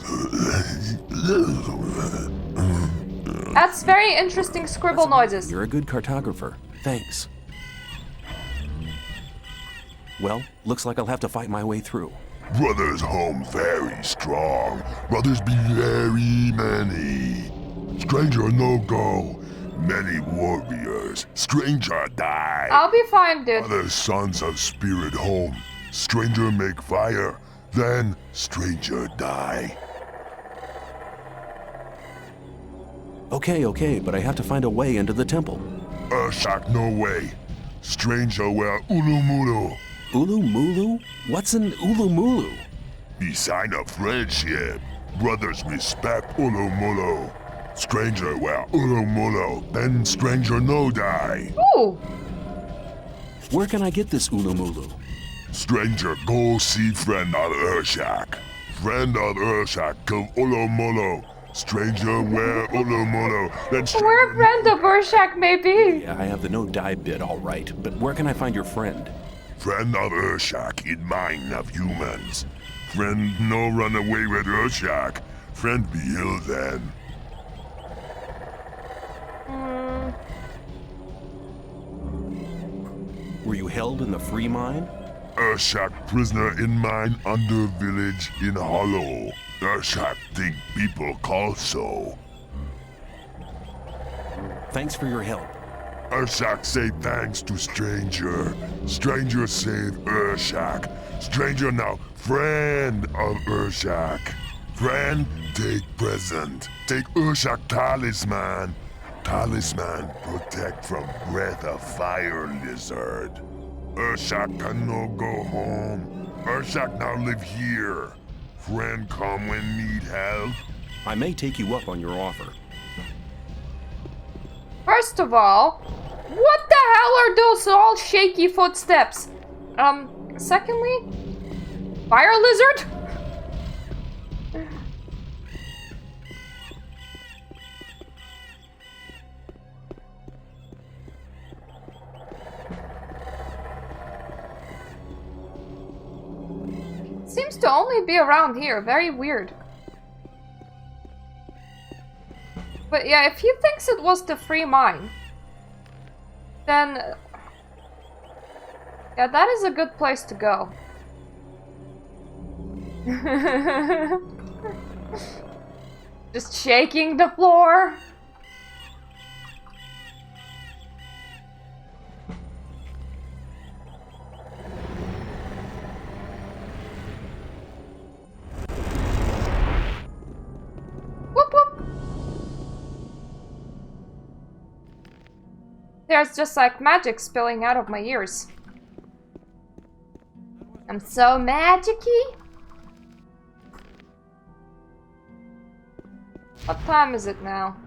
That's very interesting scribble noises. You're a good cartographer. Thanks. Well, looks like I'll have to fight my way through. Brothers home very strong. Brothers be very many. Stranger no go. Many warriors. Stranger die. I'll be fine, dude. Other sons of spirit home. Stranger make fire. Then stranger die. Okay, but I have to find a way into the temple. Urshak no way. Stranger wear ulumulu. Ulumulu? What's an ulumulu? Be sign of friendship. Brothers respect ulumulu. Stranger wear ulumulu. Then stranger no die. Ooh! Where can I get this ulumulu? Stranger go see friend of Urshak. Friend of Urshak kill ulumulu. Stranger wear ulumulu. Then Where friend of Urshak may be. Yeah, I have the no die bit all right, but where can I find your friend? Friend of Urshak in mind of humans. Friend no run away with Urshak. Friend be ill then. Were you held in the free mine? Urshak prisoner in mine under village in Hollow. Urshak think people call so. Thanks for your help. Urshak say thanks to stranger. Stranger save Urshak. Stranger now friend of Urshak. Friend take present. Take Urshak talisman. Talisman protect from breath of fire lizard. Urshak can no go home. Urshak now live here. Friend come when need help. I may take you up on your offer. First of all, what the hell are those all shaky footsteps? Secondly, fire lizard? Seems to only be around here. Very weird. But yeah, if he thinks it was the free mine, then yeah, that is a good place to go. Just shaking the floor. Whoop whoop. There's just like magic spilling out of my ears. I'm so magic-y. What time is it now?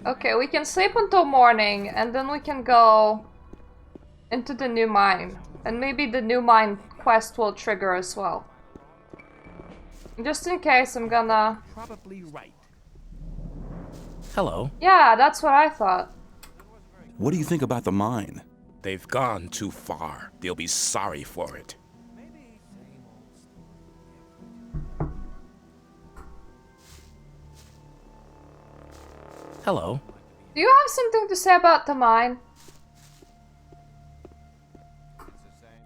Okay, we can sleep until morning, and then we can go into the new mine. And maybe the new mine quest will trigger as well. Just in case, I'm gonna... Probably right. Hello. Yeah, that's what I thought. What do you think about the mine? They've gone too far. They'll be sorry for it. Hello. Do you have something to say about the mine?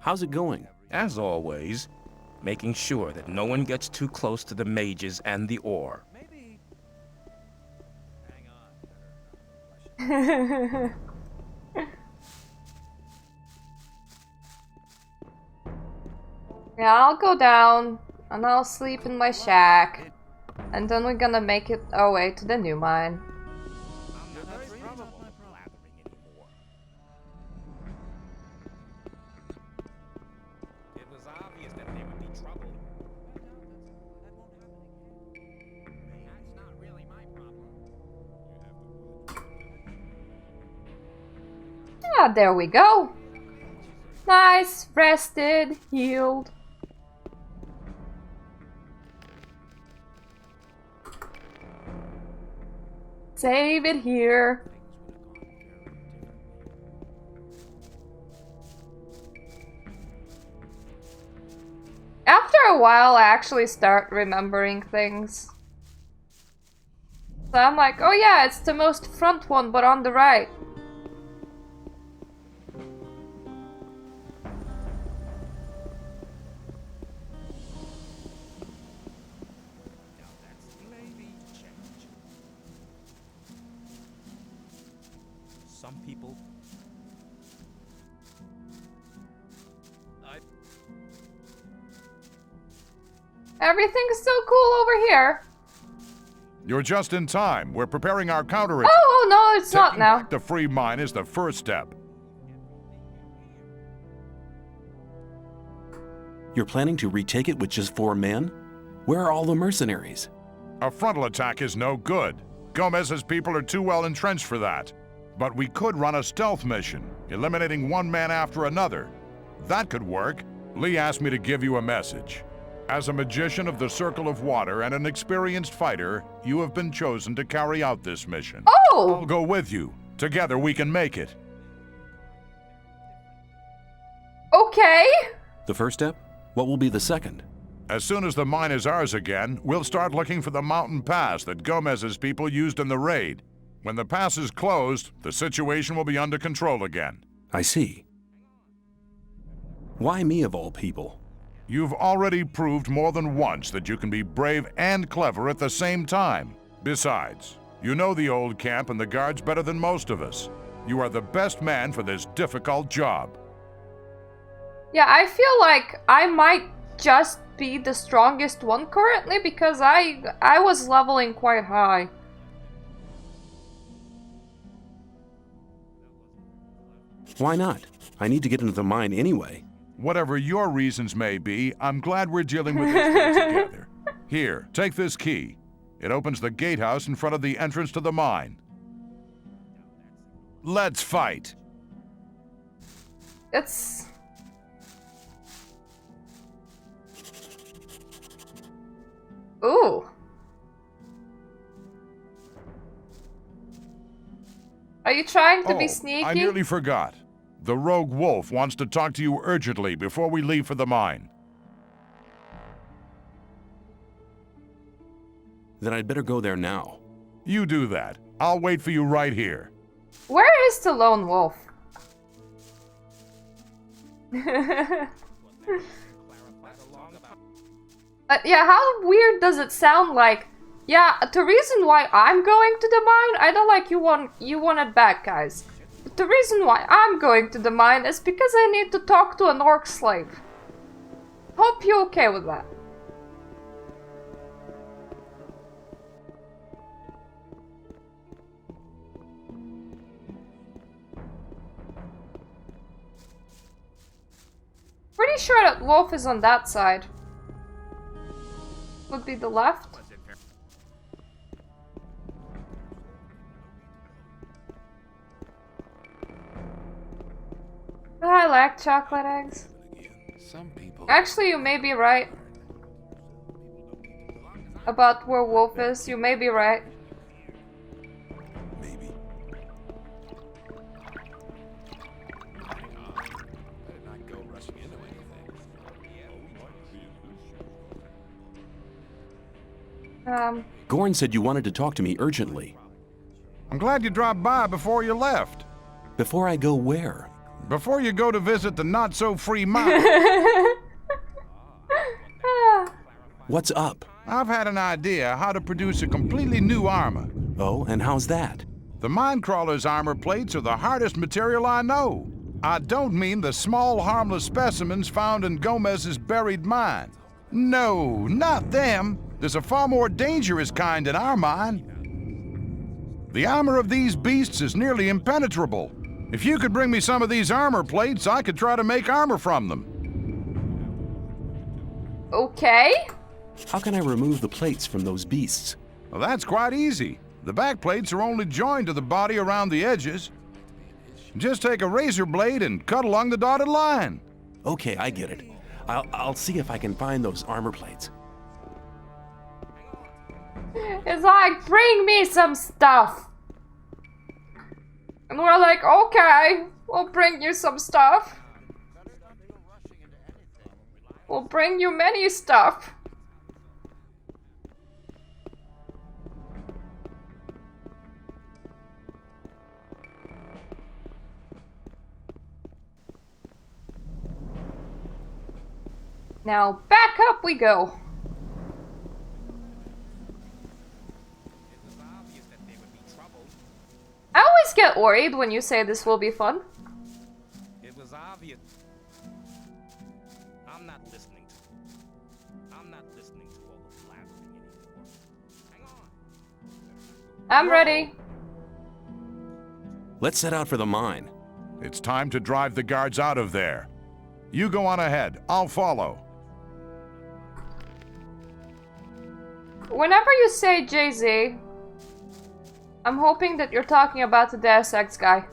How's it going? As always, making sure that no one gets too close to the mages and the ore. Yeah, I'll go down and I'll sleep in my shack. And then we're gonna make it our way to the new mine. Yeah, there we go. Nice, rested, healed. Save it here. After a while, I actually start remembering things. So I'm like, oh yeah, it's the most front one, but on the right. Some people... Everything's so cool over here. You're just in time. We're preparing our counter. Oh no, it's not now. The free mine is the first step. You're planning to retake it with just 4 men? Where are all the mercenaries? A frontal attack is no good. Gomez's people are too well entrenched for that. But we could run a stealth mission, eliminating one man after another. That could work. Lee asked me to give you a message. As a magician of the Circle of Water and an experienced fighter, you have been chosen to carry out this mission. Oh! I'll go with you. Together we can make it. Okay. The first step? What will be the second? As soon as the mine is ours again, we'll start looking for the mountain pass that Gomez's people used in the raid. When the pass is closed, the situation will be under control again. I see. Why me of all people? You've already proved more than once that you can be brave and clever at the same time. Besides, you know the old camp and the guards better than most of us. You are the best man for this difficult job. Yeah, I feel like I might just be the strongest one currently because I was leveling quite high. Why not? I need to get into the mine anyway. Whatever your reasons may be, I'm glad we're dealing with this thing together. Here, take this key. It opens the gatehouse in front of the entrance to the mine. Let's fight. It's... Ooh. Are you trying to be sneaky? I nearly forgot. The rogue wolf wants to talk to you urgently before we leave for the mine. Then I'd better go there now. You do that. I'll wait for you right here. Where is the lone wolf? Yeah, how weird does it sound like? Yeah, the reason why I'm going to the mine, I don't like you want it back, guys. But the reason why I'm going to the mine is because I need to talk to an orc slave. Hope you're okay with that. Pretty sure that wolf is on that side. Would be the left. I like chocolate eggs? Some people. Actually, you may be right. About where Wolf is, you may be right. Maybe. Better not go rushing into anything. Gorn said you wanted to talk to me urgently. I'm glad you dropped by before you left. Before I go where? Before you go to visit the not-so-free mine. What's up? I've had an idea how to produce a completely new armor. Oh, and how's that? The mine crawler's armor plates are the hardest material I know. I don't mean the small, harmless specimens found in Gomez's buried mine. No, not them. There's a far more dangerous kind in our mine. The armor of these beasts is nearly impenetrable. If you could bring me some of these armor plates, I could try to make armor from them. Okay. How can I remove the plates from those beasts? Well, that's quite easy. The back plates are only joined to the body around the edges. Just take a razor blade and cut along the dotted line. Okay, I get it. I'll see if I can find those armor plates. It's like, bring me some stuff. And we're like, okay, we'll bring you some stuff. We'll bring you many stuff. Now, back up we go. I always get worried when you say this will be fun. It was obvious. I'm not listening to all the blabbering anymore. Hang on. I'm ready. Let's set out for the mine. It's time to drive the guards out of there. You go on ahead. I'll follow. Whenever you say Jay-Z, I'm hoping that you're talking about the Deus Ex guy.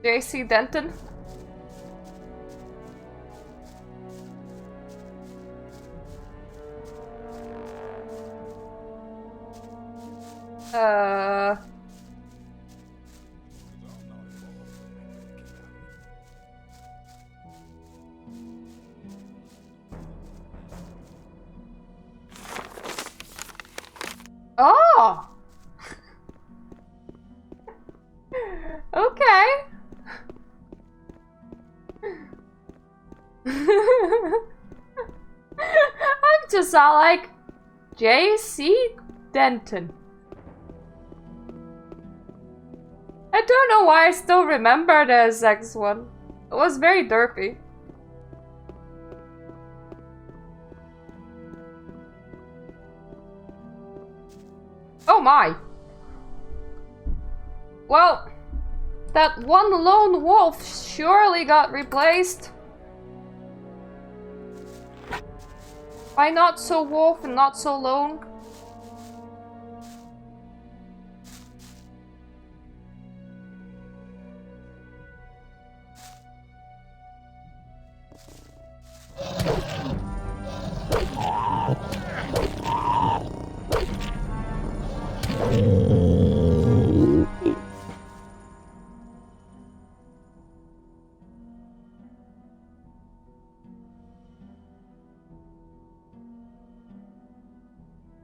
J.C. Denton? Oh! Okay. I'm just all like, J.C. Denton. I don't know why I still remember the Zex one. It was very derpy. Oh my. Well, that one lone wolf surely got replaced. Why not so wolf and not so lone?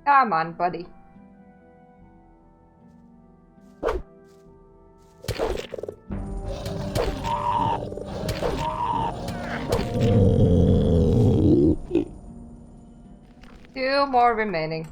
Come on, buddy. Two more remaining.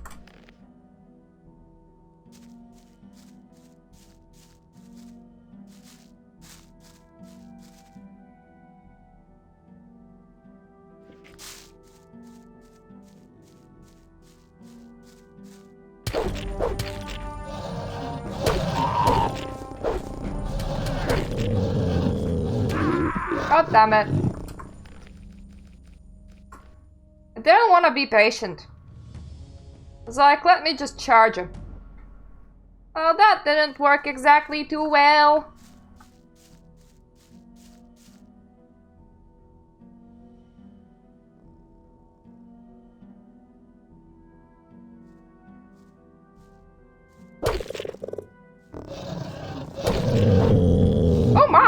God damn it. I didn't want to be patient. I was like, let me just charge him. Oh, that didn't work exactly too well.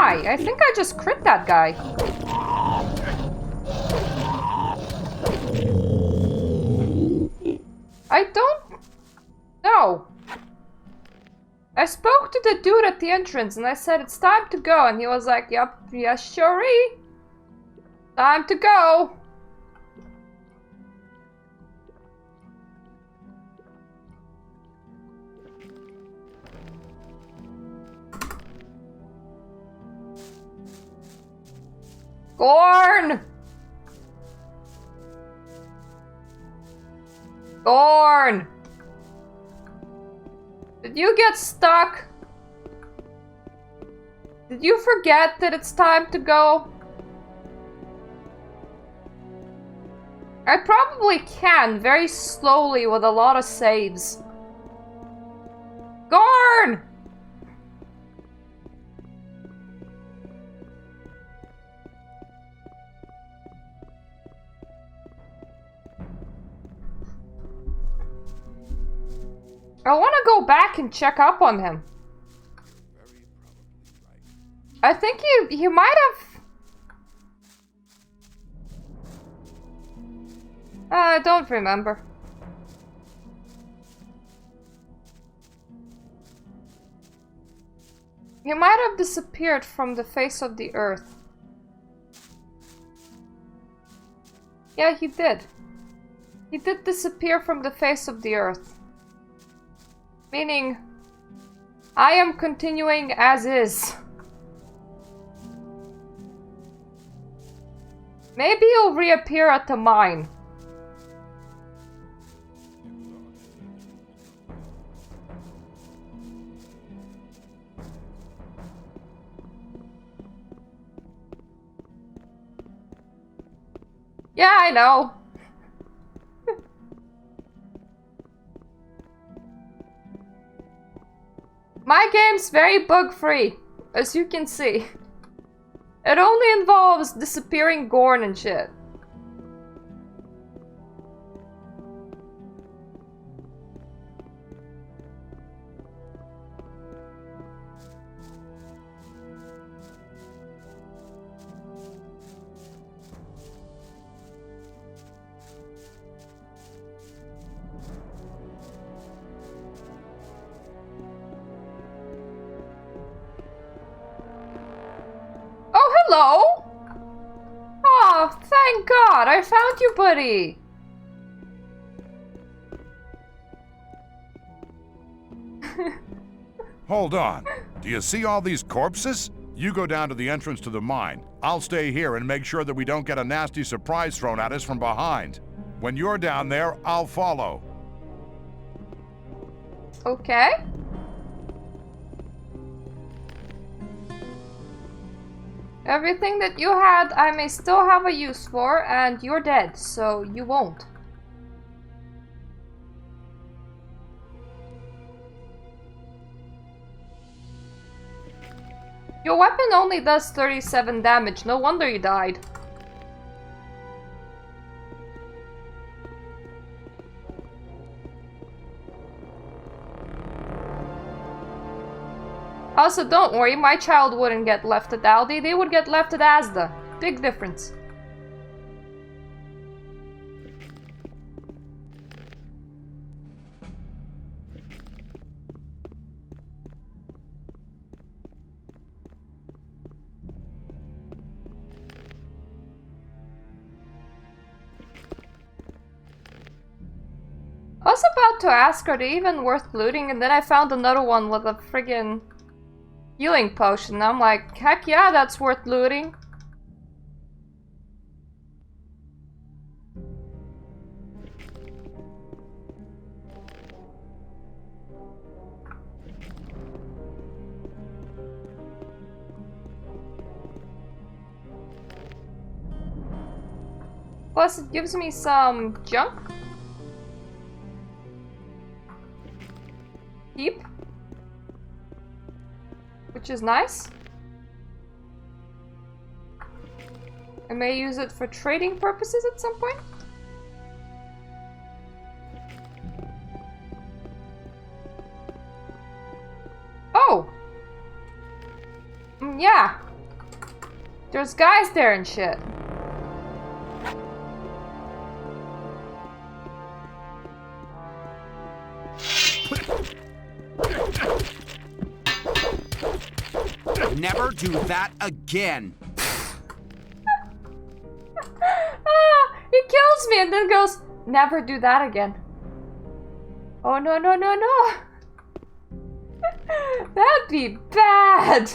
die. I think I just crit that guy. I don't know. I spoke to the dude at the entrance and I said it's time to go, and he was like, "Yup, yeah, sure. Time to go." Gorn! Gorn! Did you get stuck? Did you forget that it's time to go? I probably can, very slowly with a lot of saves. Gorn! I want to go back and check up on him. I think he might have... I don't remember. He might have disappeared from the face of the earth. Yeah, he did. He did disappear from the face of the earth. Meaning, I am continuing as is. Maybe he'll reappear at the mine. Yeah, I know. My game's very bug-free, as you can see. It only involves disappearing Gorn and shit. Hello? Oh, thank God, I found you, buddy. Hold on. Do you see all these corpses? You go down to the entrance to the mine. I'll stay here and make sure that we don't get a nasty surprise thrown at us from behind. When you're down there, I'll follow. Okay. Everything that you had, I may still have a use for, and you're dead, so you won't. Your weapon only does 37 damage, no wonder you died. Also, don't worry, my child wouldn't get left at Aldi, they would get left at Asda. Big difference. I was about to ask, are they even worth looting? And then I found another one with a friggin' healing potion. I'm like, heck yeah, that's worth looting. Plus it gives me some junk. Keep. Which is nice. I may use it for trading purposes at some point. Oh! Yeah, There's guys there and shit. Never do that again. He kills me and then goes, never do that again. Oh no, no, no, no. That'd be bad.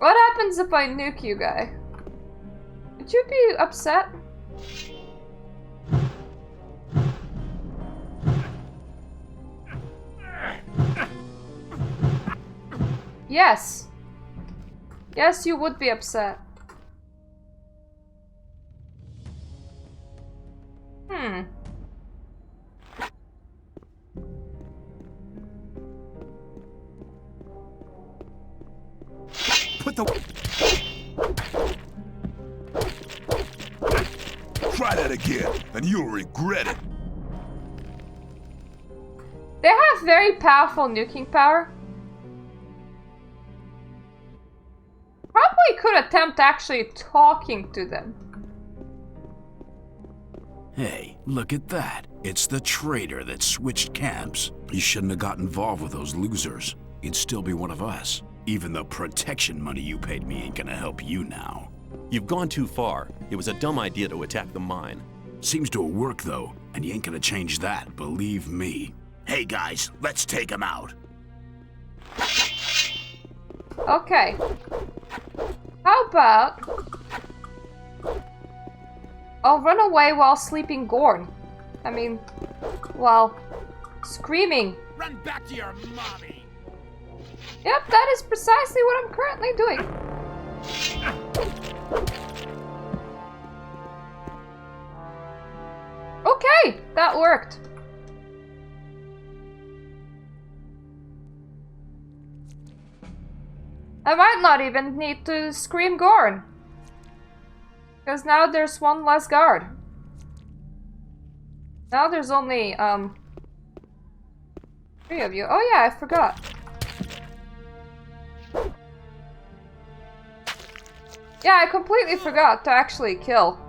What happens if I nuke you, guy? Would you be upset? Yes. Yes, you would be upset. Put the... Try that again, and you'll regret it. They have very powerful nuking power. Probably could attempt actually talking to them. Hey, look at that. It's the traitor that switched camps. He shouldn't have got involved with those losers. He'd still be one of us. Even the protection money you paid me ain't gonna help you now. You've gone too far. It was a dumb idea to attack the mine. Seems to have worked though, and you ain't gonna change that, believe me. Hey guys, let's take him out. Okay. How about I'll run away while sleeping Gorn. I mean, while screaming. Run back to your mommy. Yep, that is precisely what I'm currently doing. Okay, that worked. I might not even need to scream Gorn. Because now there's one less guard. Now there's only, 3 of you. Oh yeah, I forgot. Yeah, I completely forgot to actually kill.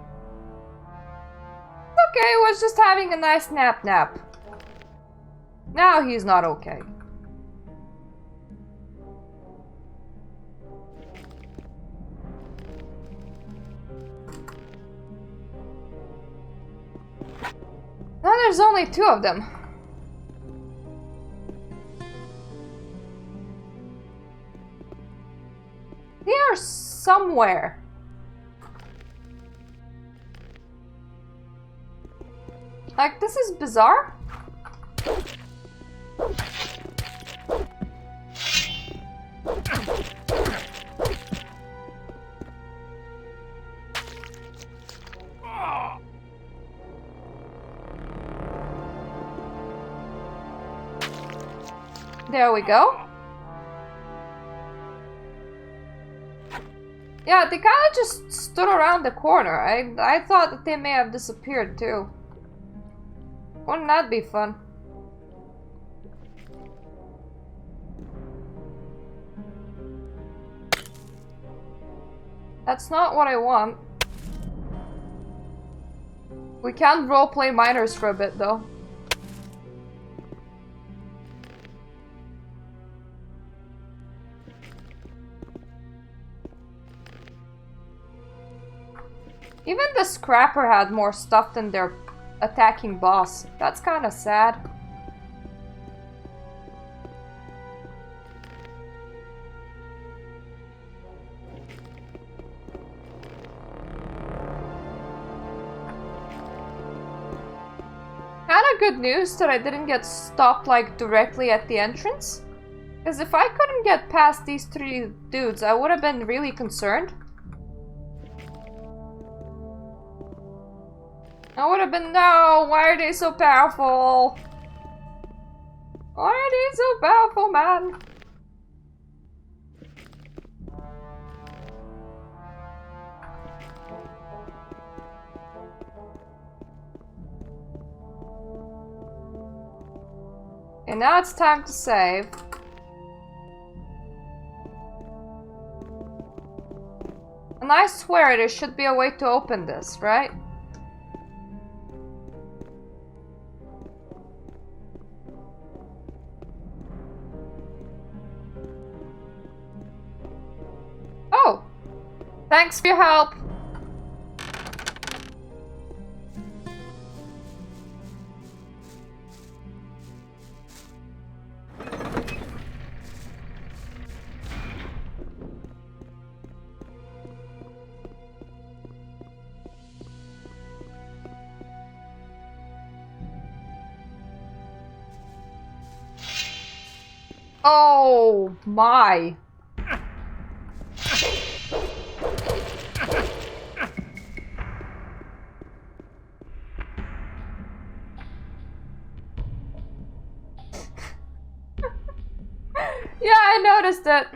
Okay, was just having a nice nap. Now he's not okay. Now there's only 2 of them. They are somewhere. Like, this is bizarre. There we go. Yeah, they kind of just stood around the corner. I thought that they may have disappeared too. Wouldn't that be fun? That's not what I want. We can roleplay miners for a bit though. Even the scrapper had more stuff than their attacking boss. That's kind of sad. Kind of good news that I didn't get stopped like directly at the entrance. Because if I couldn't get past these 3 dudes, I would have been really concerned. I would have been, no, why are they so powerful? Why are they so powerful, man? And now it's time to save. And I swear there should be a way to open this, right? Oh! Thanks for your help! Oh my. Yeah, I noticed it.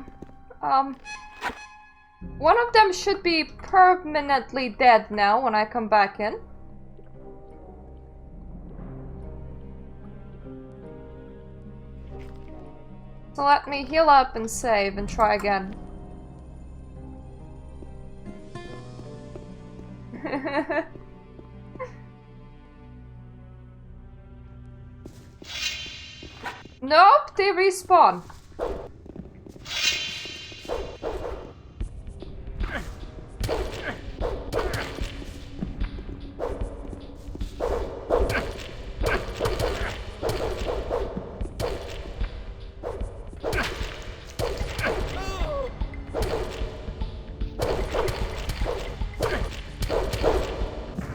One of them should be permanently dead now when I come back in. So let me heal up and save and try again. Nope, they respawn.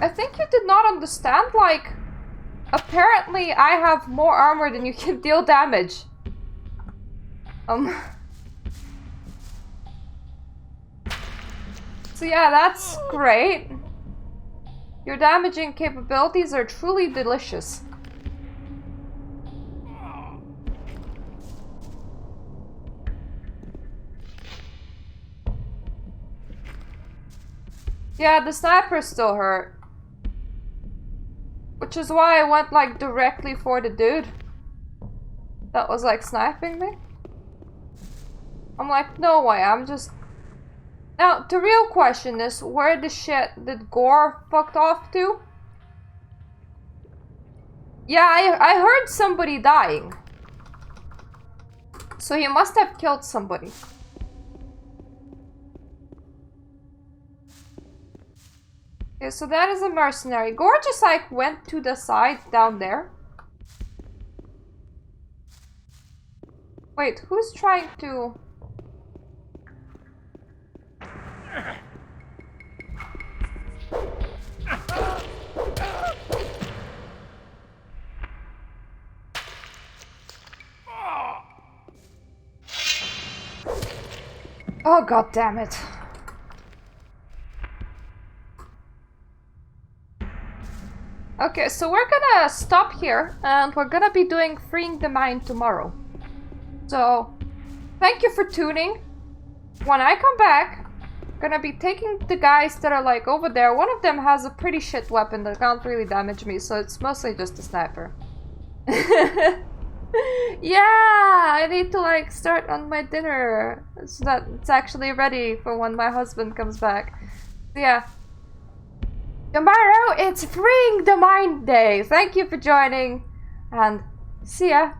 I think you did not understand, like, apparently I have more armor than you can deal damage. So yeah, that's great. Your damaging capabilities are truly delicious. Yeah, the sniper still hurt. Which is why I went, like, directly for the dude that was, like, sniping me. I'm like, no way, I'm just... Now, the real question is, where the shit did Gore fucked off to? Yeah, I heard somebody dying. So he must have killed somebody. Okay, so that is a mercenary. Gore just, like, went to the side down there. Wait, who's trying to... Oh, god damn it. Okay, so we're gonna stop here, and we're gonna be doing Freeing the Mind tomorrow. So, thank you for tuning. When I come back, I'm gonna be taking the guys that are, like, over there. One of them has a pretty shit weapon that can't really damage me, so it's mostly just a sniper. Yeah, I need to, like, start on my dinner so that it's actually ready for when my husband comes back. So yeah. Tomorrow, it's Freeing the Mind Day. Thank you for joining, and see ya.